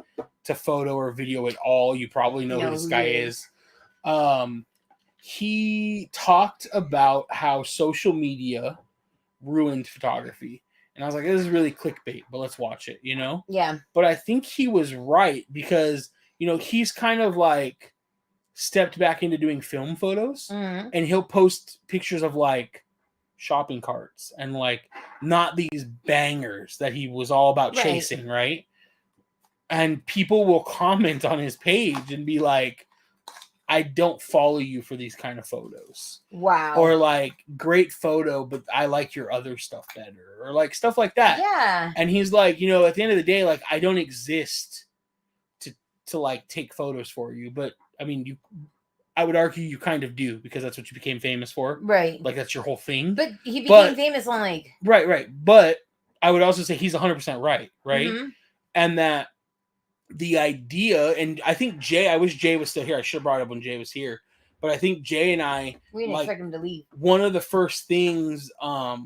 photo or video at all, you probably know who this guy is. He talked about how social media ruined photography. And I was like, this is really clickbait, but let's watch it, you know? Yeah. But I think he was right because, you know, he's kind of like stepped back into doing film photos. Mm-hmm. And he'll post pictures of like shopping carts and like not these bangers that he was all about chasing, right? And people will comment on his page and be like, I don't follow you for these kind of photos. Wow. Or like, great photo, but I like your other stuff better. Or like stuff like that. Yeah. And he's like, you know, at the end of the day, like, I don't exist to like take photos for you. But I mean, I would argue you kind of do because that's what you became famous for. Right. Like that's your whole thing. But he became famous on like. Right. But I would also say he's 100% right? Mm-hmm. And that the idea, and I think Jay, I wish Jay was still here. I should have brought it up when Jay was here. But I think Jay and I, we didn't expect him to leave. One of the first things, I'll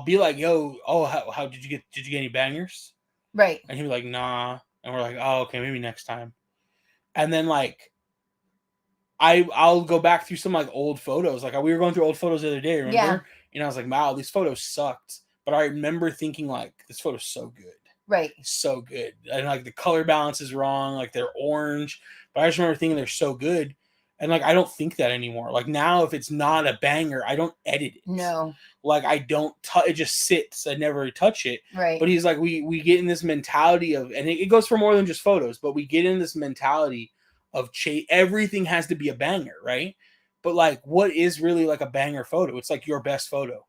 be like, yo, how did you get any bangers? Right. And he'd be like, nah. And we're like, oh, okay, maybe next time. And then like, I'll go back through some like old photos. Like we were going through old photos the other day, remember? Yeah. And I was like, wow, these photos sucked. But I remember thinking like, this photo's so good. Right. So good. And like the color balance is wrong. Like they're orange. But I just remember thinking they're so good. And like, I don't think that anymore. Like now, if it's not a banger, I don't edit it. No. Like I don't it just sits. I never touch it. Right. But he's like, we get in this mentality of, and it goes for more than just photos, but we get in this mentality of everything has to be a banger, right? But like, what is really like a banger photo? It's like your best photo.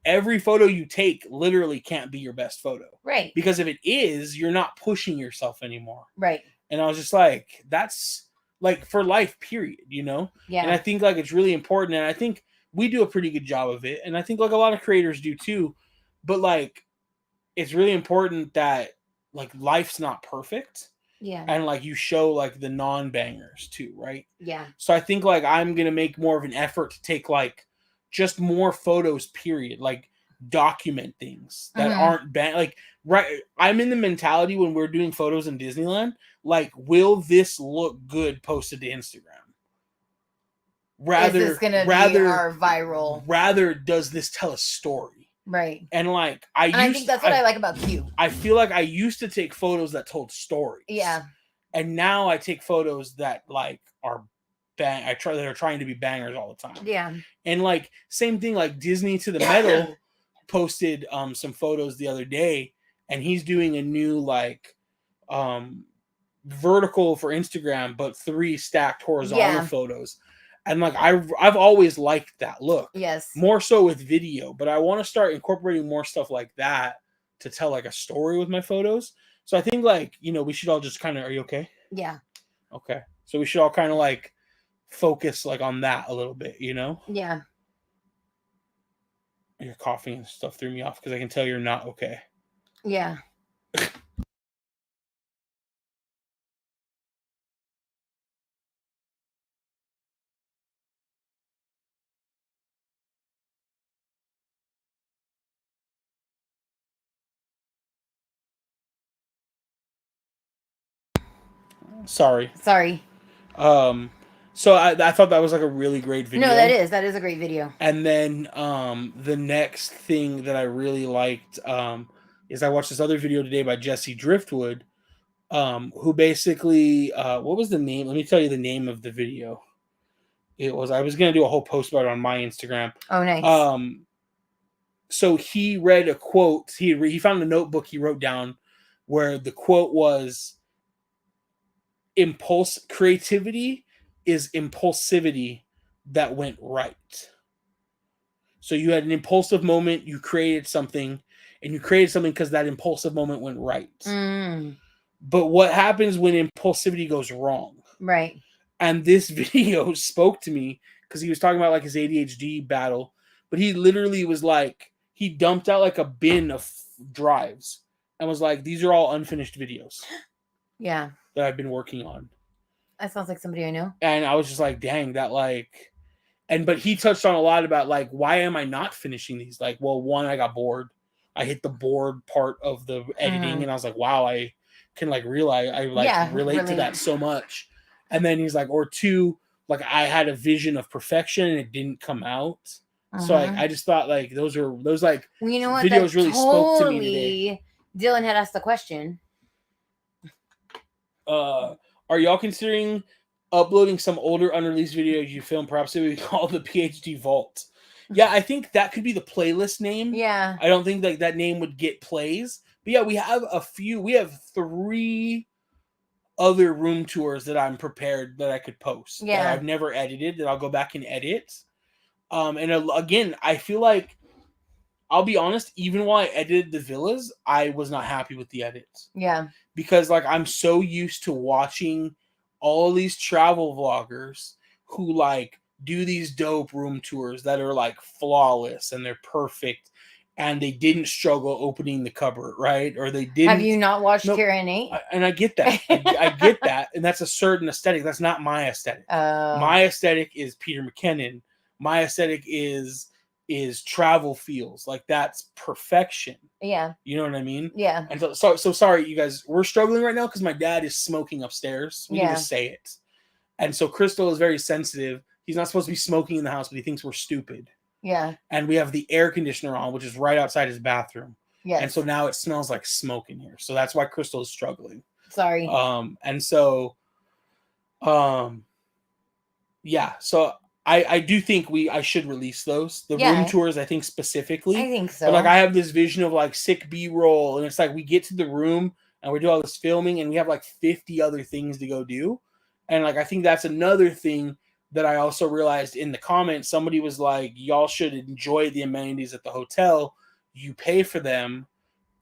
Every photo you take literally can't be your best photo. Right. Because if it is, you're not pushing yourself anymore. Right. And I was just like, that's like for life, period, you know? Yeah. And I think like it's really important. And I think we do a pretty good job of it. And I think like a lot of creators do too. But like, it's really important that like life's not perfect. Yeah. And like you show like the non-bangers too, right? Yeah. So I think like I'm going to make more of an effort to take like just more photos, period. Like document things that aren't like, right. I'm in the mentality when we're doing photos in Disneyland, like, will this look good posted to Instagram? Rather, is this gonna be our viral? Rather, does this tell a story? Right. And like, I think that's what I like about you. I feel like I used to take photos that told stories. Yeah. And now I take photos that like are that are trying to be bangers all the time. Yeah. And like same thing, like Disney to the Metal posted some photos the other day, and he's doing a new like vertical for Instagram, but 3 stacked horizontal photos. And like I've always liked that look. Yes. More so with video, but I want to start incorporating more stuff like that to tell like a story with my photos. So I think like, you know, we should all just kind of, are you okay? Yeah. Okay. So we should all kind of like focus like on that a little bit, you know? Yeah. Your coughing and stuff threw me off because I can tell you're not okay. Yeah. Sorry. So I thought that was like a really great video. No, that is a great video. And then the next thing that I really liked is I watched this other video today by Jesse Driftwood, who basically what was the name? Let me tell you the name of the video. I was gonna do a whole post about it on my Instagram. Oh, nice. so he read a quote. He found a notebook he wrote down where the quote was, creativity is impulsivity that went right. So you had an impulsive moment, you created something, and you created something because that impulsive moment went right. But what happens when impulsivity goes wrong? Right. And this video spoke to me because he was talking about like his ADHD battle, but he literally was like, he dumped out like a bin of drives and was like, these are all unfinished videos. Yeah. That I've been working on. That sounds like somebody I know. And I was just like, dang, that like, but he touched on a lot about like, why am I not finishing these? Like, well, one, I got bored. I hit the bored part of the editing and I was like, wow, I can like realize, I like relate to that so much. And then he's like, or two, like I had a vision of perfection and it didn't come out. So like, I just thought like those like you know what? videos really spoke to me today. Dylan had asked the question. Are y'all considering uploading some older unreleased videos you filmed? Perhaps it would be called the PhD Vault. Yeah, I think that could be the playlist name. Yeah. I don't think like that name would get plays. But yeah, we have 3 other room tours that I'm prepared that I could post. Yeah. That I've never edited, that I'll go back and edit. And again, I feel like, I'll be honest, even while I edited the villas, I was not happy with the edits. Yeah. Because like I'm so used to watching all these travel vloggers who like do these dope room tours that are like flawless and they're perfect and they didn't struggle opening the cupboard, right? Or they didn't. Have you not watched Karen 8? And I get that. I get that. And that's a certain aesthetic. That's not my aesthetic. My aesthetic is Peter McKinnon. My aesthetic is travel feels. Like that's perfection. Yeah. You know what I mean? Yeah. And so sorry, you guys. We're struggling right now because my dad is smoking upstairs. We need to say it. And so Crystal is very sensitive. He's not supposed to be smoking in the house, but he thinks we're stupid. Yeah. And we have the air conditioner on, which is right outside his bathroom. Yeah. And so now it smells like smoke in here. So that's why Crystal is struggling. Sorry. And so, yeah. So I do think I should release those. The room tours, I think specifically. I think so. But like I have this vision of like sick B-roll, and it's like we get to the room and we do all this filming and we have like 50 other things to go do. And like I think that's another thing that I also realized in the comments. Somebody was like, y'all should enjoy the amenities at the hotel. You pay for them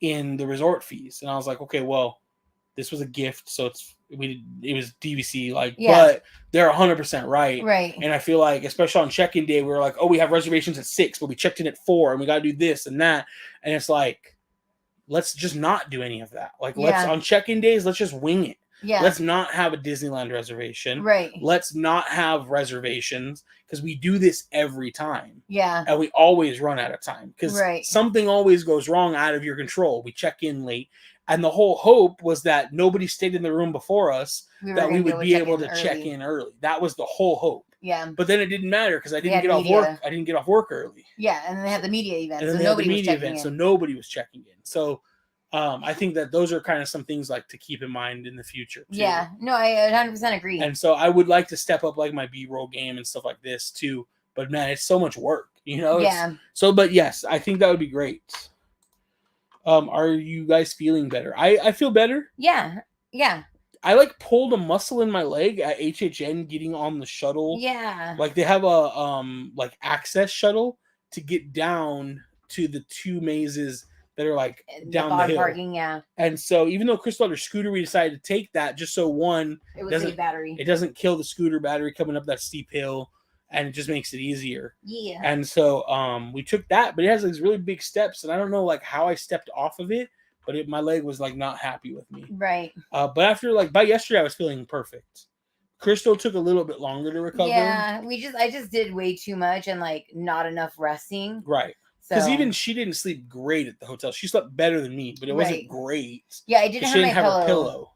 in the resort fees. And I was like, okay, well, this was a gift, so it was DVC, like, but they're 100% right. Right. And I feel like, especially on check-in day, we were like, oh, we have reservations at 6, but we checked in at 4, and we got to do this and that. And it's like, let's just not do any of that. Like, let's on check-in days, let's just wing it. Yeah. Let's not have a Disneyland reservation. Right. Let's not have reservations because we do this every time. Yeah. And we always run out of time because something always goes wrong out of your control. We check in late. And the whole hope was that nobody stayed in the room before us, that we would be able to check in early. That was the whole hope. Yeah. But then it didn't matter because I didn't get off work. I didn't get off work early. Yeah, and then they had the media event, so nobody was checking in. So nobody was checking in. So I think that those are kind of some things like to keep in mind in the future too. Yeah. No, I 100% agree. And so I would like to step up like my B-roll game and stuff like this too. But man, it's so much work, you know? Yeah. But yes, I think that would be great. Are you guys feeling better? I feel better. Yeah. Yeah. I like pulled a muscle in my leg at HHN getting on the shuttle. Yeah. Like they have a like access shuttle to get down to the 2 mazes that are like down the hill. Parking, yeah. And so even though Crystal had her scooter, we decided to take that just so it doesn't kill the scooter battery coming up that steep hill. And it just makes it easier. Yeah. And so we took that, but it has these really big steps, and I don't know like how I stepped off of it, but my leg was like not happy with me. Right. But after like by yesterday, I was feeling perfect. Crystal took a little bit longer to recover. Yeah, I just did way too much and like not enough resting. Right. Because even she didn't sleep great at the hotel. She slept better than me, but it wasn't great. Yeah, I didn't have my pillow.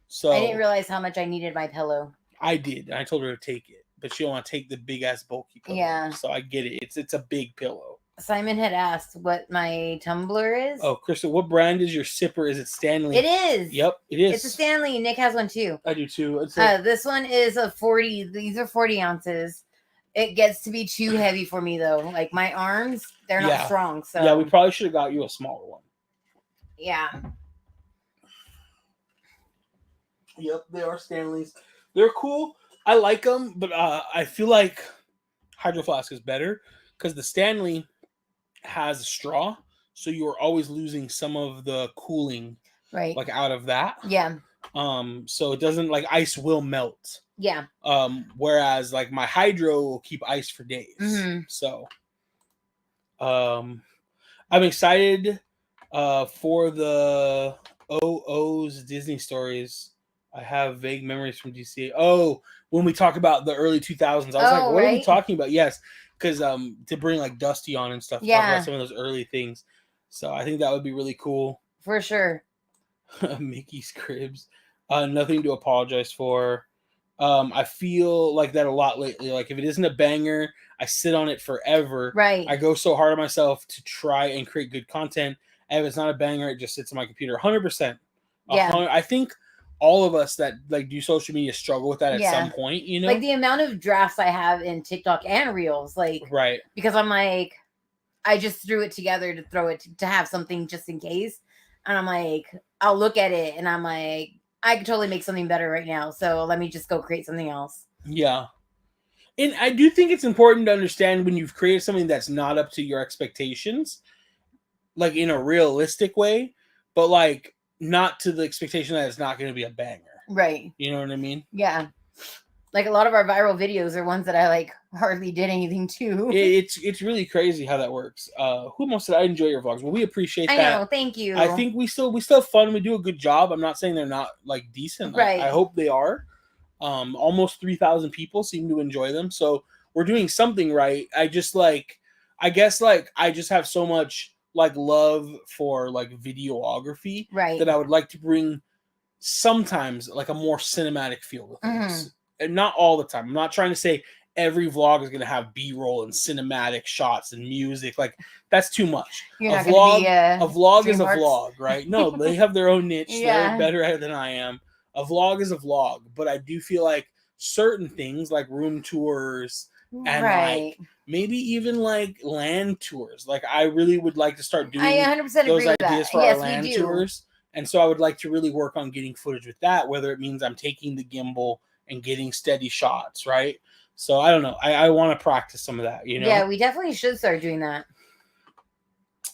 So I didn't realize how much I needed my pillow. I did, and I told her to take it. But she don't want to take the big ass bulky pillow. Yeah. So I get it. It's a big pillow. Simon had asked what my tumbler is. Oh, Crystal, what brand is your sipper? Is it Stanley? It is. Yep, it is. It's a Stanley. Nick has one too. I do too. This one is a 40. These are 40 ounces. It gets to be too heavy for me though. Like my arms, they're not strong. So yeah, we probably should have got you a smaller one. Yeah. Yep, they are Stanleys. They're cool. I like them, but I feel like Hydro Flask is better because the Stanley has a straw, so you're always losing some of the cooling, right, like out of that. Yeah. So it doesn't like ice will melt. Yeah. Whereas like my Hydro will keep ice for days. Mm-hmm. So, I'm excited for the OO's Disney stories. I have vague memories from DCA. Oh, when we talk about the early 2000s, I was like, what are we talking about? Yes, because to bring like Dusty on and stuff, talk about some of those early things. So I think that would be really cool. For sure. Mickey's Cribs. Nothing to apologize for. I feel like that a lot lately. Like if it isn't a banger, I sit on it forever. Right. I go so hard on myself to try and create good content. And if it's not a banger, it just sits on my computer. 100%. Yeah. I think all of us that like do social media struggle with that at some point, you know? Like the amount of drafts I have in TikTok and Reels, like right. Because I'm like, I just threw it together to throw it to have something just in case. And I'm like, I'll look at it and I'm like, I could totally make something better right now. So let me just go create something else. Yeah. And I do think it's important to understand when you've created something that's not up to your expectations, like in a realistic way, but like not to the expectation that it's not going to be a banger. Right. You know what I mean? Yeah. Like a lot of our viral videos are ones that I like hardly did anything to. It's really crazy how that works. Who almost said I enjoy your vlogs? Well, we appreciate that. I know, thank you. I think we still have fun. We do a good job. I'm not saying they're not like decent. Right. I hope they are. Almost 3,000 people seem to enjoy them, so we're doing something right. I just like, I guess like I just have so much like love for like videography, right, that I would like to bring sometimes like a more cinematic feel to things. And not all the time. I'm not trying to say every vlog is going to have B-roll and cinematic shots and music. Like that's too much. A vlog is a vlog, right? No, they have their own niche. They're better at it than I am. A vlog is a vlog, but I do feel like certain things like room tours and like maybe even like land tours. Like I really would like to start doing 100% those ideas for our land tours. And so I would like to really work on getting footage with that, whether it means I'm taking the gimbal and getting steady shots, right? So I don't know. I want to practice some of that, you know? Yeah, we definitely should start doing that.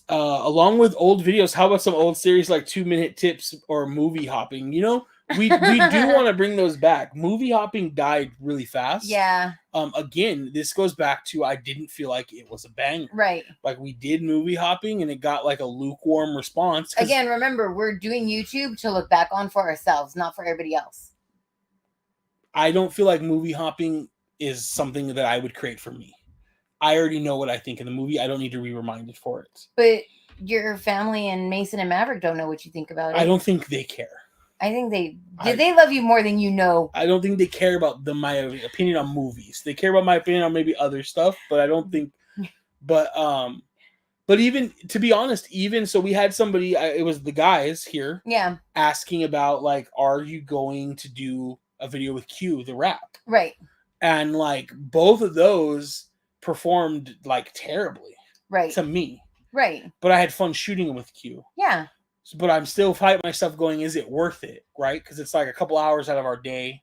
Along with old videos, how about some old series like 2-minute tips or movie hopping? You know, we do want to bring those back. Movie hopping died really fast. Yeah. Again, this goes back to I didn't feel like it was a banger. Right. Like we did movie hopping and it got like a lukewarm response. Again, remember, we're doing YouTube to look back on for ourselves, not for everybody else. I don't feel like movie hopping is something that I would create for me. I already know what I think in the movie. I don't need to be reminded for it. But your family and Mason and Maverick don't know what you think about it. I don't think they care. I think they love you more than you know. I don't think they care about my opinion on movies. They care about my opinion on maybe other stuff, but I don't think. But even to be honest, so we had somebody. It was the guys here. Yeah. Asking about like, are you going to do a video with Q, the rap? Right. And like both of those performed like terribly. Right. To me. Right. But I had fun shooting them with Q. Yeah. But I'm still fighting myself going, is it worth it? Right? Because it's like a couple hours out of our day.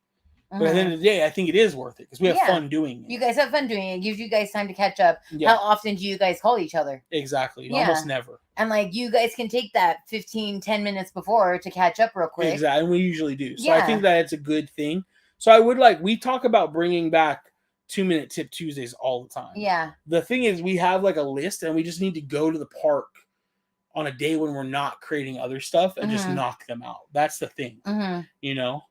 But at the end of the day, I think it is worth it because we have fun doing it. You guys have fun doing it. It gives you guys time to catch up. Yeah. How often do you guys call each other? Exactly. Yeah. Almost never. And like you guys can take that 10 minutes before to catch up real quick. Exactly. And we usually do. So I think that it's a good thing. So I would we talk about bringing back 2-minute tip Tuesdays all the time. Yeah. The thing is we have like a list and we just need to go to the park on a day when we're not creating other stuff and just knock them out. That's the thing. You know?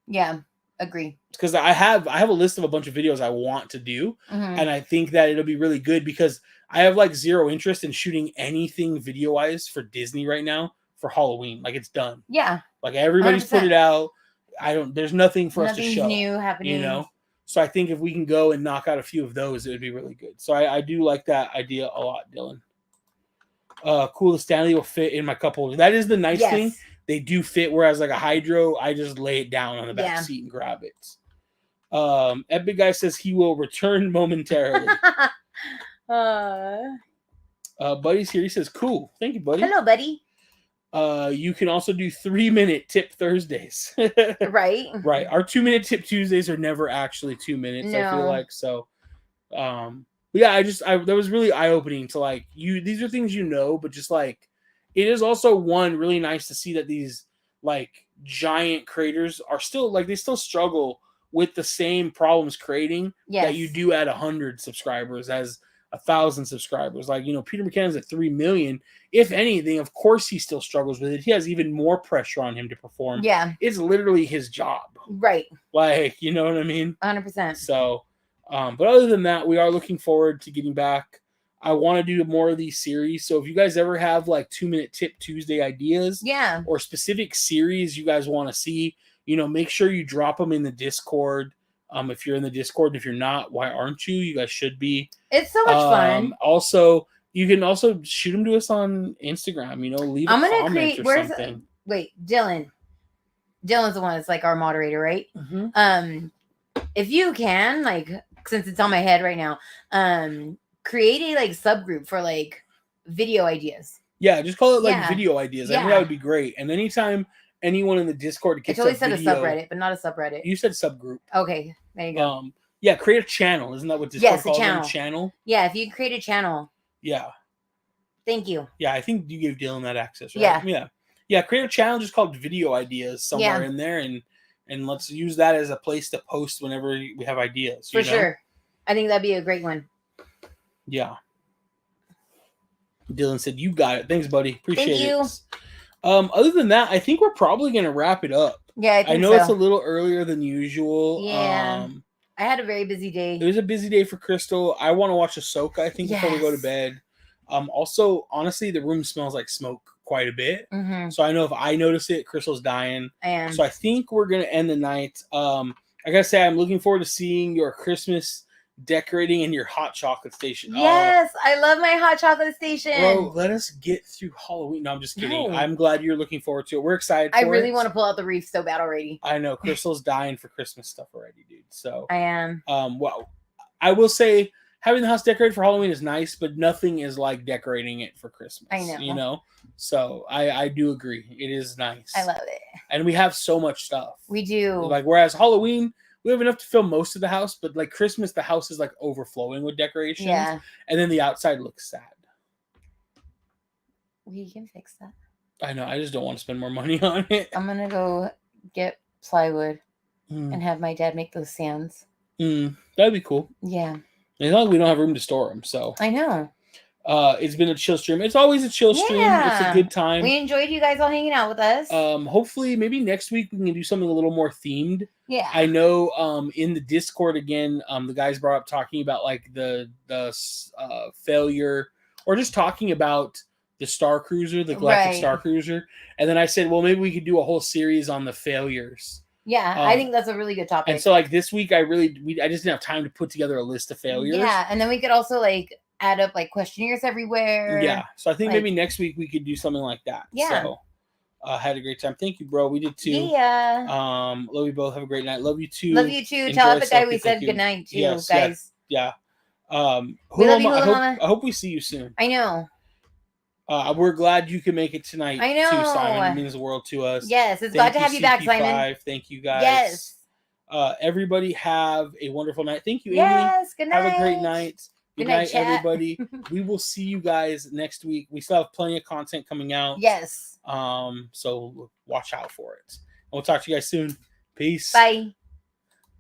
Yeah. Agree. Because I have a list of a bunch of videos I want to do. And I think that it'll be really good because I have like zero interest in shooting anything video wise for Disney right now for Halloween. Like it's done. Yeah. Like everybody's 100%. put it out. There's nothing for us to show. Nothing's new happening. You know? So I think if we can go and knock out a few of those, it would be really good. So I do like that idea a lot, Dylan. Cool. The Stanley will fit in my cup holder. That is the nice thing. They do fit. Whereas like a Hydro, I just lay it down on the back seat and grab it. Epic Guy says he will return momentarily. Buddy's here. He says, cool. Thank you, buddy. Hello, buddy. You can also do 3-minute tip Thursdays. Right. Right. Our 2-minute tip Tuesdays are never actually 2 minutes, I feel like. So, but yeah, that was really eye-opening to like, these are things but just like, it is also really nice to see that these like giant creators are still like, they still struggle with the same problems creating that you do at 100 subscribers as 1,000 subscribers. Like, Peter McKinnon's at 3 million. If anything, of course he still struggles with it. He has even more pressure on him to perform. Yeah. It's literally his job. Right. Like, you know what I mean? 100%. So, but other than that, we are looking forward to getting back. I want to do more of these series. So if you guys ever have like 2-minute tip Tuesday ideas, or specific series you guys want to see, make sure you drop them in the Discord. If you're in the Discord, if you're not, why aren't you? You guys should be. It's so much fun. Also, you can also shoot them to us on Instagram. Leave a comment or something. Wait, Dylan. Dylan's the one that's like our moderator, right? Mm-hmm. If you can, like, since it's on my head right now, create a like subgroup for like video ideas. Yeah, just call it like video ideas. I think that would be great. And anytime anyone in the Discord gets I totally said video, a subreddit, but not a subreddit. You said subgroup. Okay, there you go. Yeah, create a channel. Isn't that what Discord calls them? Channel. Yeah, if you create a channel. Yeah. Thank you. Yeah, I think you gave Dylan that access, right? Yeah. Create a channel just called Video Ideas somewhere in there, and let's use that as a place to post whenever we have ideas. For sure. I think that'd be a great one. Yeah. Dylan said, "You got it. Thanks, buddy. Appreciate it." Thank you. Other than that, I think we're probably gonna wrap it up. Yeah, I know it's a little earlier than usual. Yeah. I had a very busy day. It was a busy day for Crystal. I want to watch Ahsoka, I think, before we go to bed. Also, honestly, the room smells like smoke quite a bit. Mm-hmm. So I know if I notice it, Crystal's dying. I am. So I think we're gonna end the night. I gotta say, I'm looking forward to seeing your Christmas decorating in your hot chocolate station. Yes, I love my hot chocolate station. Bro, let us get through Halloween. No, I'm just kidding. No. I'm glad you're looking forward to it. We're excited for I really want to pull out the wreath so bad already. I know. Crystal's dying for Christmas stuff already, dude. So I am. Well, I will say having the house decorated for Halloween is nice, but nothing is like decorating it for Christmas. I know. So I do agree. It is nice. I love it. And we have so much stuff. We do. Like, whereas Halloween, we have enough to fill most of the house, but like Christmas, the house is like overflowing with decorations. Yeah. And then the outside looks sad. We can fix that. I know. I just don't want to spend more money on it. I'm going to go get plywood and have my dad make those stands. That'd be cool. Yeah. It's not like we don't have room to store them, so. I know. It's been a chill stream. It's always a chill stream. It's a good time. We enjoyed you guys all hanging out with us. Hopefully, maybe next week we can do something a little more themed. Yeah. I know in the Discord again, the guys brought up talking about like the failure, or just talking about the Star Cruiser, the Galactic Star Cruiser. And then I said, well, maybe we could do a whole series on the failures. Yeah, I think that's a really good topic. And so like this week, I just didn't have time to put together a list of failures. Yeah, and then we could also like add up like questionnaires everywhere. Yeah, so I think maybe next week we could do something like that. Yeah. So had a great time. Thank you, bro. We did too. Yeah. Love you both. Have a great night. Love you too. Love you too. Tell Epic Guy we said good night too, guys. Yeah. We love you, I hope we see you soon. I know. We're glad you can make it tonight. I know. Too, Simon. It means the world to us. Yes, it's glad to have you back, Simon. Thank you, guys. Yes. Everybody have a wonderful night. Thank you, Amy. Yes, good night. Have a great night. Good night, everybody. We will see you guys next week. We still have plenty of content coming out. Yes. So watch out for it. We'll talk to you guys soon. Peace. Bye.